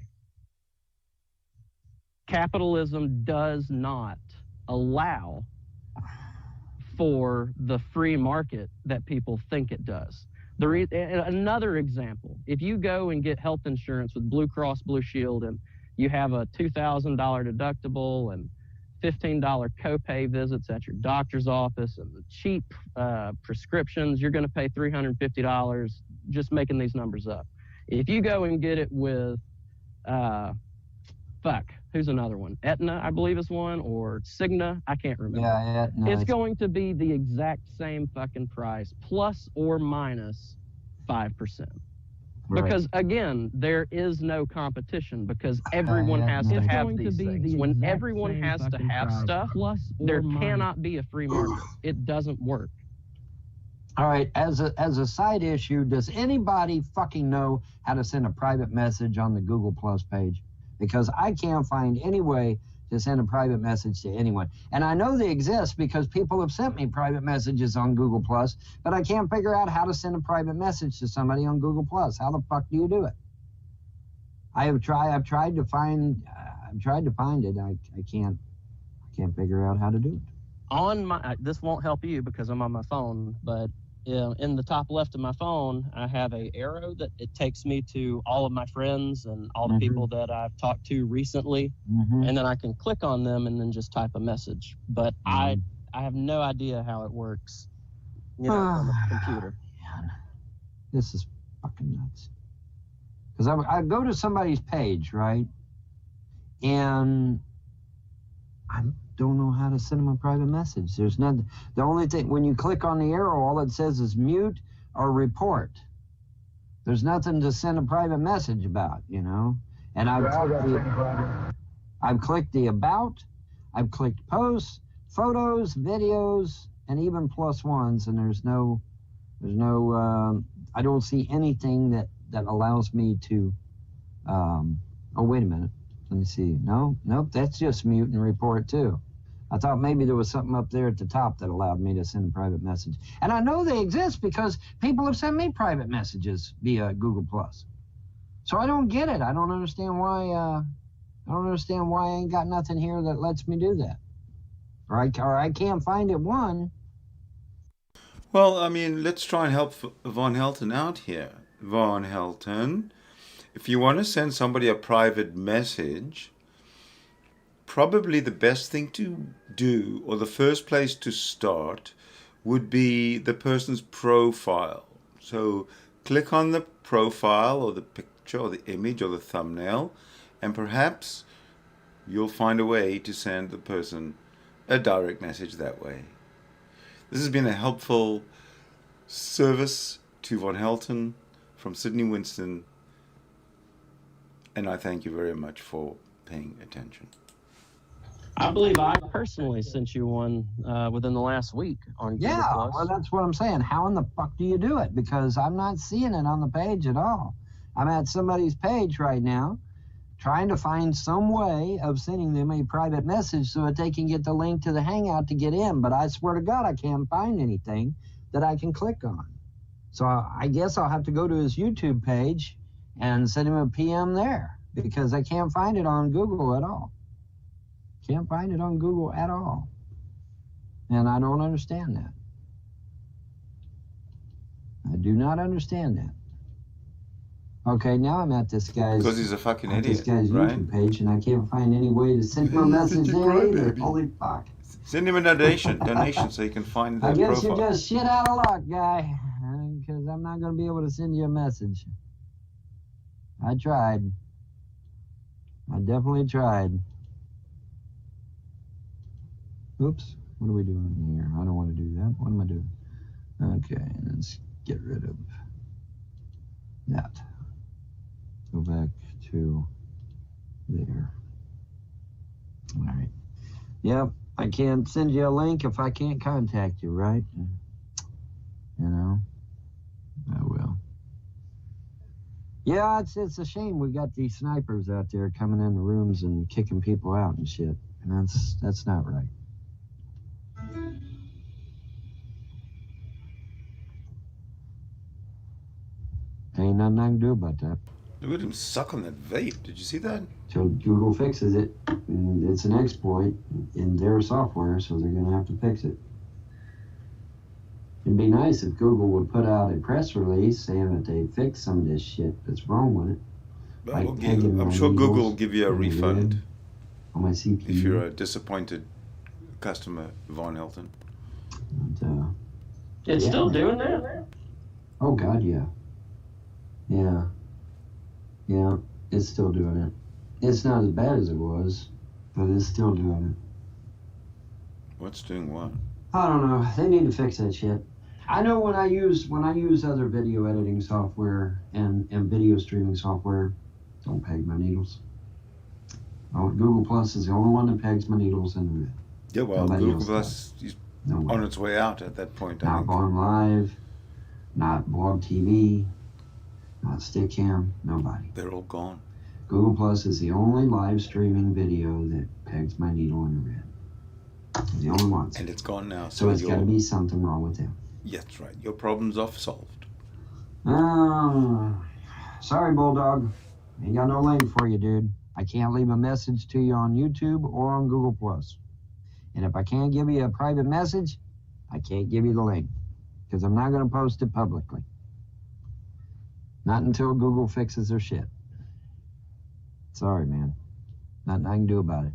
Capitalism does not allow for the free market that people think it does. Another example, if you go and get health insurance with Blue Cross Blue Shield and you have a $2,000 deductible and $15 copay visits at your doctor's office and the cheap prescriptions, you're going to pay $350, just making these numbers up. If you go and get it with, who's another one? Aetna, I believe is one, or Cigna, I can't remember. Yeah, Aetna. It's going to be the exact same fucking price, plus or minus 5%. Right. Because again, there is no competition because everyone has to have these things. When everyone has to have stuff, there cannot be a free market. It doesn't work. All right, as a side issue, does anybody fucking know how to send a private message on the Google Plus page? Because I can't find any way to send a private message to anyone. And I know they exist because people have sent me private messages on Google Plus, but I can't figure out how to send a private message to somebody on Google Plus. How the fuck do you do it? I've tried to find it. I can't figure out how to do it. This won't help you because I'm on my phone, but in the top left of my phone, I have an arrow that it takes me to all of my friends and all the people that I've talked to recently, and then I can click on them and then just type a message. But I have no idea how it works, on the computer. Man, this is fucking nuts. Because I go to somebody's page, right, and I don't know how to send them a private message. There's nothing. The only thing, when you click on the arrow, all it says is mute or report. There's nothing to send a private message about, And I've clicked the about, I've clicked posts, photos, videos, and even plus ones, and there's no I don't see anything that allows me to oh, wait a minute. Let me see. Nope, that's just mute and report too. I thought maybe there was something up there at the top that allowed me to send a private message. And I know they exist because people have sent me private messages via Google Plus. So I don't get it. I don't understand why I ain't got nothing here that lets me do that. Or I can't find it, one. Well, I mean, let's try and help Von Helton out here. Von Helton, if you want to send somebody a private message, probably the best thing to do, or the first place to start, would be the person's profile. So click on the profile or the picture or the image or the thumbnail, and perhaps you'll find a way to send the person a direct message that way. This has been a helpful service to Von Helton from Sydney Winston, and I thank you very much for paying attention. I believe I personally sent you one within the last week on Google Yeah, Plus. well, that's what I'm saying. How in the fuck do you do it? Because I'm not seeing it on the page at all. I'm at somebody's page right now trying to find some way of sending them a private message so that they can get the link to the Hangout to get in. But I swear to God, I can't find anything that I can click on. So I guess I'll have to go to his YouTube page and send him a PM there because I can't find it on Google at all. Can't find it on Google at all. And I don't understand that. I do not understand that. Okay, now I'm at this guy's... Because he's a fucking idiot, this guy's right? YouTube page, and I can't find any way to send him a message there either. Holy fuck. Send him a donation so he can find the I guess profile. you're just shit out of luck, guy. Because I'm not going to be able to send you a message. I tried. I definitely tried. Oops. What are we doing here? I don't want to do that. What am I doing? Okay, let's get rid of that. Go back to there. All right. Yep, I can't send you a link if I can't contact you, right? You know? Oh, well. Yeah, it's a shame we got these snipers out there coming in the rooms and kicking people out and shit. And that's not right. Ain't nothing I can do about that. Look at him suck on that vape. Did you see that? So Google fixes it. And it's an exploit in their software, so they're going to have to fix it. It'd be nice if Google would put out a press release saying that they fixed some of this shit that's wrong with it. Well, Like I'm sure Google will give you a refund on my CPU. if you're a disappointed customer, Von Helton. And, It's yeah. still doing that? oh, God, yeah. Yeah. Yeah, it's still doing it. It's not as bad as it was, but it's still doing it. What's doing what? I don't know. They need to fix that shit. I know when I use other video editing software and video streaming software, don't peg my needles. Oh, Google Plus is the only one that pegs my needles in the red. Yeah, well, Nobody Google else Plus is No way. on its way out at that point, I Not think. Bond Live, not Blog TV, not Stickcam, nobody. They're all gone. Google Plus is the only live streaming video that pegs my needle in the red. The only ones. And it's gone now. So it's got to your- be something wrong with them. Yeah, that's right. Your problems are solved. Sorry, Bulldog. Ain't got no link for you, dude. I can't leave a message to you on YouTube or on Google Plus. And if I can't give you a private message, I can't give you the link. Because I'm not going to post it publicly. Not until Google fixes their shit. Sorry, man. Nothing I can do about it.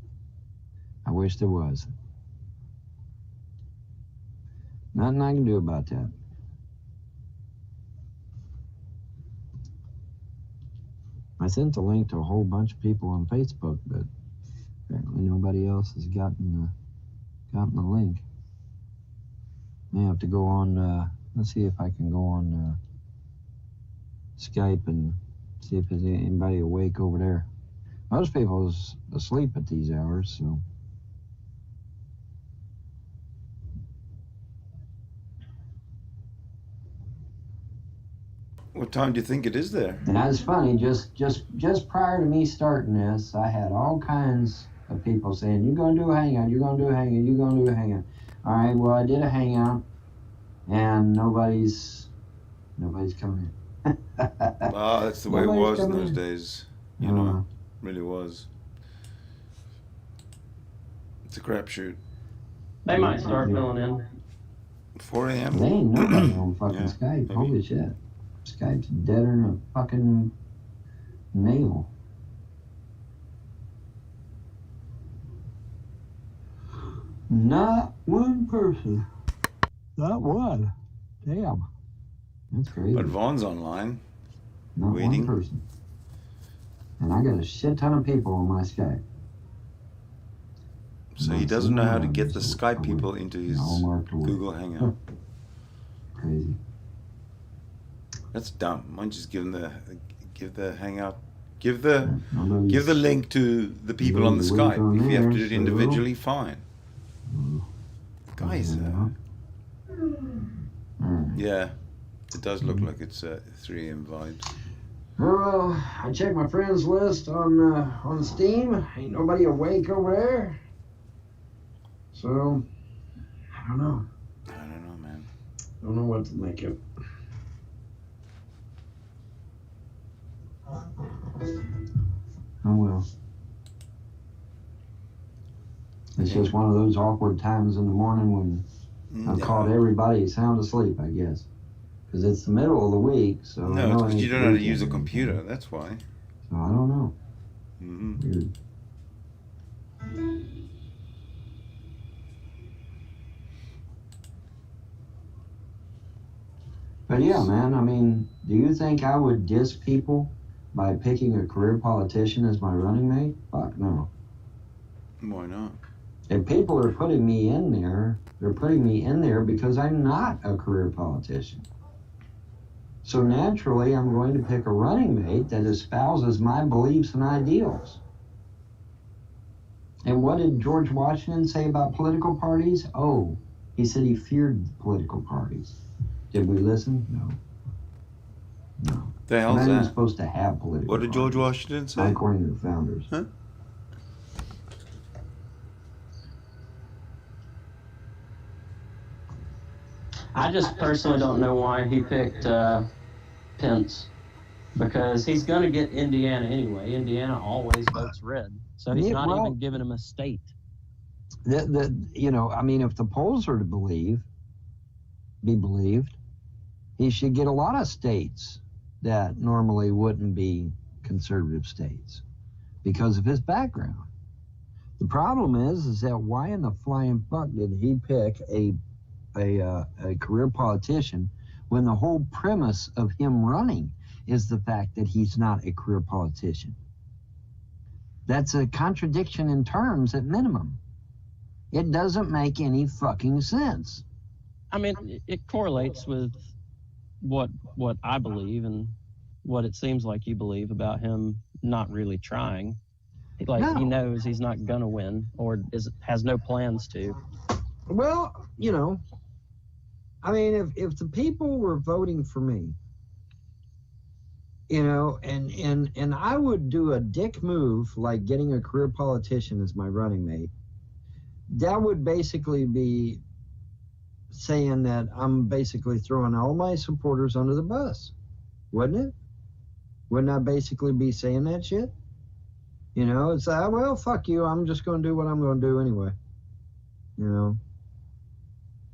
I wish there was. Nothing I can do about that. I sent the link to a whole bunch of people on Facebook, but apparently nobody else has gotten the link. May have to go on. Let's see if I can go on Skype and see if there's anybody awake over there. Most people is asleep at these hours, so. What time do you think it is there? And that's funny. Just prior to me starting this, I had all kinds of people saying, "You're gonna do a hangout. You're gonna do a hangout. You're gonna do a hangout." All right. Well, I did a hangout, and nobody's coming in. That's the way it Nobody's was in coming those in. days. You know, really was. It's a crapshoot. They might start filling in. 4 a.m. They ain't nobody on fucking Yeah, Skype. maybe. Holy shit. Skype's deader than a fucking nail. Not one person. Not one. Damn. That's crazy. But Vaughn's online. Not waiting. one person. And I got a shit ton of people on my Skype. So he doesn't know how to get the Skype people into his Google Hangout. Crazy. That's dumb. Why don't you just give the Hangout, give the link to the people on the Skype. If you have to do it individually, fine. Guys, yeah, it does look like it's 3 AM vibes. Well, I checked my friends list on Steam. Ain't nobody awake over there. So, I don't know. I don't know, man. Don't know what to make it. Oh well. It's just one of those awkward times in the morning when I've caught everybody sound asleep, I guess. Because it's the middle of the week, so... No, it's because you don't know how to use a computer, that's why. So I don't know. Mm-hmm. Weird. But yeah, man, I mean, do you think I would diss people by picking a career politician as my running mate? Fuck no. Why not? If people are putting me in there, they're putting me in there because I'm not a career politician. So naturally, I'm going to pick a running mate that espouses my beliefs and ideals. And what did George Washington say about political parties? Oh, he said he feared political parties. Did we listen? No. No. The hell's Not even that? supposed to have political What did George parties, Washington say? according to the founders. Huh? I just personally don't know why he picked Pence, because he's going to get Indiana anyway. Indiana always votes red, so he's not even giving him a state. You know, I mean, if the polls are to be believed, he should get a lot of states that normally wouldn't be conservative states because of his background. The problem is that why in the flying fuck did he pick a career politician when the whole premise of him running is the fact that he's not a career politician? That's a contradiction in terms at minimum. It doesn't make any fucking sense. I mean, it correlates with what I believe and what it seems like you believe about him not really trying. Like, he knows he's not gonna win or has no plans to. Well, you know, I mean, if the people were voting for me, you know, and I would do a dick move like getting a career politician as my running mate, that would basically be saying that I'm basically throwing all my supporters under the bus, wouldn't it? Wouldn't I basically be saying that shit? You know, it's like, well, fuck you, I'm just going to do what I'm going to do anyway. You know?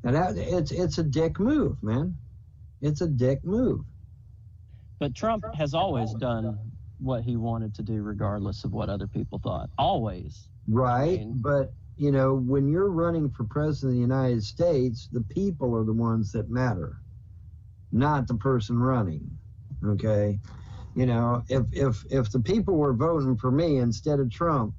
And it's a dick move, man. It's a dick move. But Trump has always done what he wanted to do regardless of what other people thought. Always. Right, I mean, but, you know, when you're running for president of the United States, the people are the ones that matter, not the person running, okay? You know, if the people were voting for me instead of Trump,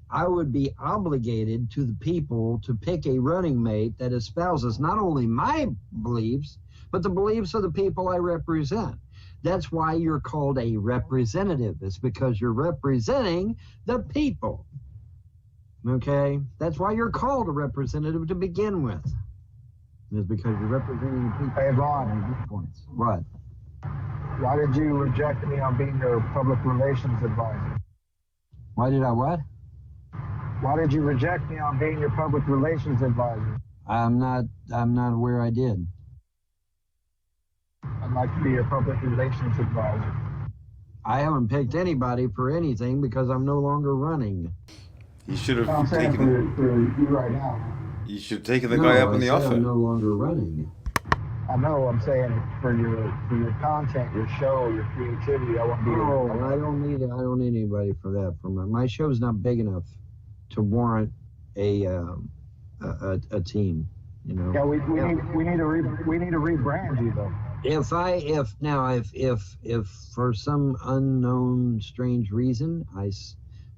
I would be obligated to the people to pick a running mate that espouses not only my beliefs, but the beliefs of the people I represent. That's why you're called a representative. It's because you're representing the people. Okay? That's why you're called a representative to begin with. It's because you're representing the people. Hey, Ron, Points. What? why did you reject me on being your public relations advisor? Why did I what? Why did you reject me on being your public relations advisor? I'm not aware I did. I'd like to be your public relations advisor. I haven't picked anybody for anything because I'm no longer running. You should have I'm saying taken. for you right now. You should have taken the guy up on the I said offer. I'm no longer running. I know. I'm saying for your content, your show, your creativity. I want to be. Oh, I don't need anybody for that. My show's not big enough to warrant a team. You know. Yeah, we need to rebrand you though. If for some unknown strange reason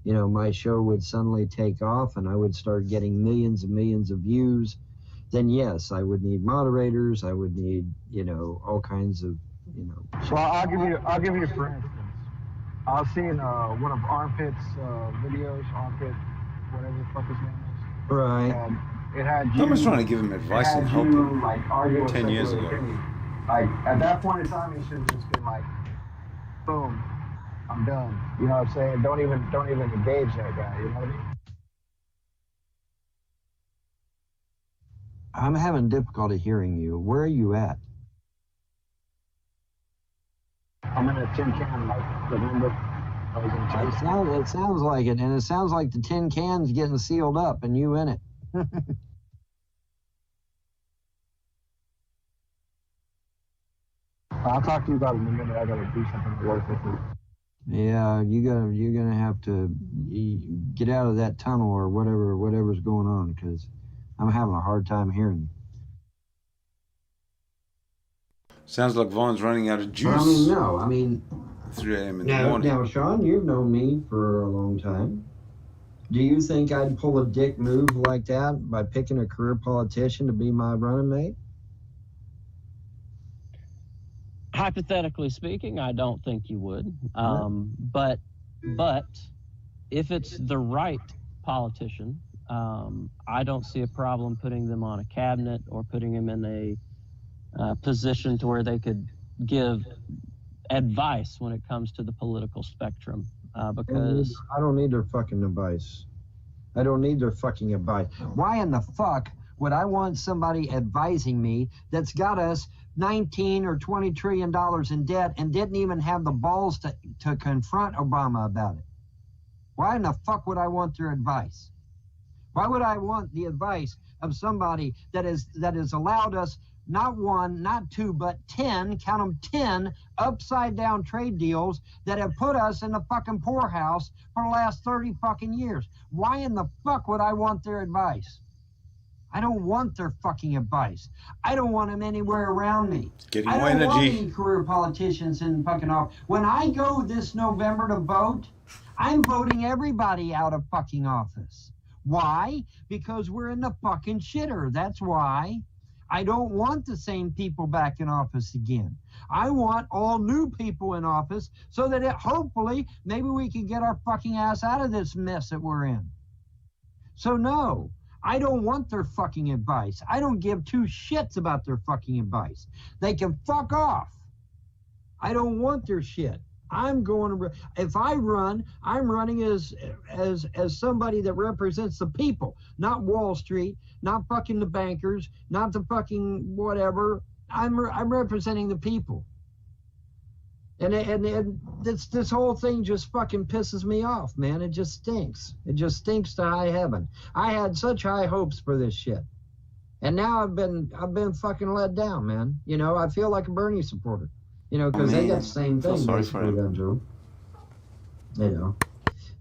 my show would suddenly take off and I would start getting millions and millions of views, then yes, I would need moderators. I would need all kinds of So I'll give you for instance. I was seeing one of Armpit's videos, Armpit, whatever the fuck his name is. Right. And it had you. Someone's trying to give him advice and help him. Like arguing 10 years ago. Like at that point in time, he should have just been like, boom, I'm done. You know what I'm saying? Don't even engage that guy. You know what I mean? I'm having difficulty hearing you. Where are you at? I'm in a tin can, like, remember? I was in a tin can. It sounds like it, and it sounds like the tin can's getting sealed up and you in it. I'll talk to you about it in a minute. I gotta do something to work with it. Yeah, you're gonna have to get out of that tunnel or whatever's going on, because I'm having a hard time hearing you. Sounds like Vaughn's running out of juice. I mean, 3 a.m. in the morning. Now, Sean, you've known me for a long time. Do you think I'd pull a dick move like that by picking a career politician to be my running mate? Hypothetically speaking, I don't think you would. But if it's the right politician, I don't see a problem putting them on a cabinet or putting them in a position to where they could give advice when it comes to the political spectrum. Because I don't need their fucking advice. I don't need their fucking advice. Why in the fuck would I want somebody advising me that's got us $19 or $20 trillion in debt and didn't even have the balls to confront Obama about it? Why in the fuck would I want their advice? Why would I want the advice of somebody that has allowed us not one, not two, but 10, count them 10, upside down trade deals that have put us in the fucking poorhouse for the last 30 fucking years? Why in the fuck would I want their advice? I don't want their fucking advice. I don't want them anywhere around me. Getting I more don't want energy. any career politicians in fucking office. When I go this November to vote, I'm voting everybody out of fucking office. Why? Because we're in the fucking shitter. That's why. I don't want the same people back in office again. I want all new people in office so that hopefully maybe we can get our fucking ass out of this mess that we're in. So no, I don't want their fucking advice. I don't give two shits about their fucking advice. They can fuck off. I don't want their shit. I'm going to, if I run, I'm running as somebody that represents the people, not Wall Street, not fucking the bankers, not the fucking whatever. I'm representing the people. And this whole thing just fucking pisses me off, man. It just stinks. It just stinks to high heaven. I had such high hopes for this shit. And now I've been fucking let down, man. You know, I feel like a Bernie supporter. You know, because they got the same thing. Sorry for him. You know,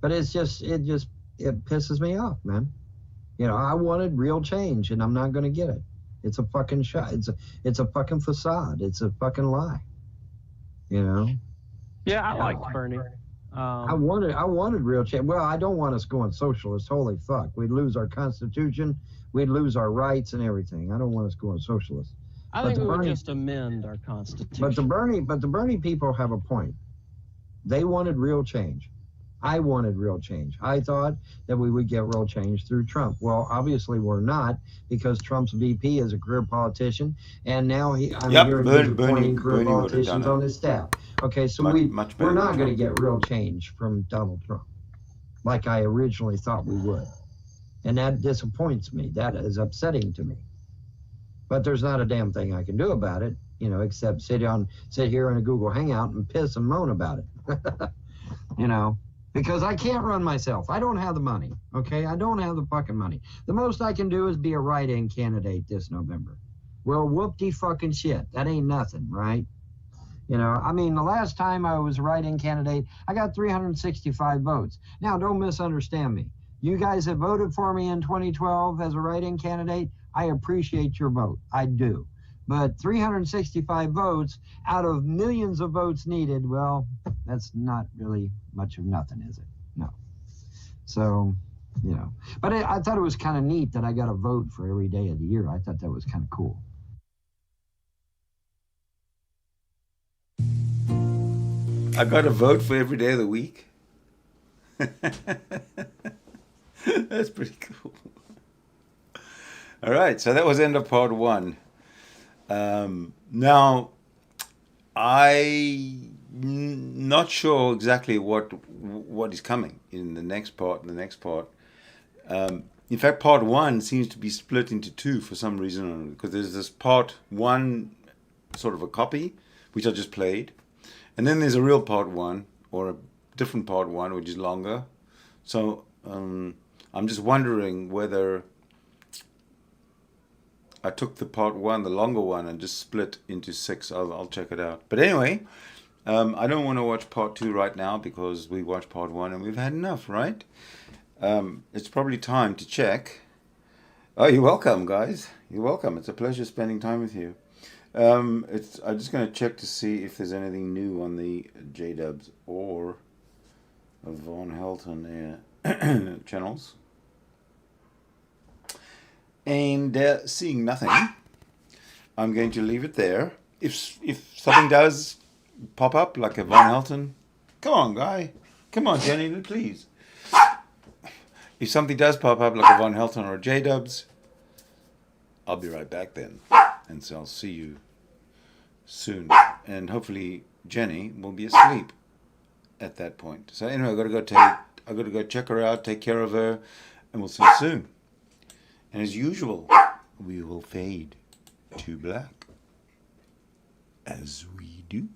but it pisses me off, man. You know, I wanted real change, and I'm not going to get it. It's a fucking shot. It's a fucking facade. It's a fucking lie. You know. yeah, I liked Bernie. I wanted real change. Well, I don't want us going socialist. Holy fuck, we'd lose our constitution, we'd lose our rights and everything. I don't want us going socialist. I think we would just amend our constitution. But the Bernie people have a point. They wanted real change. I wanted real change. I thought that we would get real change through Trump. Well, obviously we're not, because Trump's VP is a career politician, and now I'm hearing he's appointing career politicians on his staff. Okay, so we're not going to get real change from Donald Trump, like I originally thought we would. And that disappoints me. That is upsetting to me. But there's not a damn thing I can do about it, you know, except sit here in a Google Hangout and piss and moan about it. You know, because I can't run myself. I don't have the money, okay? I don't have the fucking money. The most I can do is be a write-in candidate this November. Well, whoop-de fucking shit. That ain't nothing, right? You know, I mean, the last time I was a write-in candidate, I got 365 votes. Now, don't misunderstand me. You guys that voted for me in 2012 as a write-in candidate, I appreciate your vote. I do. But 365 votes out of millions of votes needed, well, that's not really much of nothing, is it? No. So, you know. But I thought it was kind of neat that I got a vote for every day of the year. I thought that was kind of cool. I got a vote for every day of the week. That's pretty cool. All right, so that was end of part one. Now, I'm not sure exactly what is coming in the next part and the next part. In fact, part one seems to be split into two for some reason, because there's this part one, sort of a copy, which I just played, and then there's a real part one, or a different part one, which is longer. So I'm just wondering whether I took the part one, the longer one, and just split into 6. I'll check it out. But anyway, I don't want to watch part 2 right now because we watched part 1 and we've had enough, right? It's probably time to check. Oh, you're welcome, guys. You're welcome. It's a pleasure spending time with you. I'm just going to check to see if there's anything new on the Jdubs or Von Helton channels. And seeing nothing, I'm going to leave it there. If something does pop up, like a Von Helton, come on, guy. Come on, Jenny, please. If something does pop up, like a Von Helton or a Jdubs, I'll be right back then. And so I'll see you soon. And hopefully Jenny will be asleep at that point. So anyway, I gotta go check her out, take care of her, and we'll see you soon. And as usual, we will fade to black, as we do.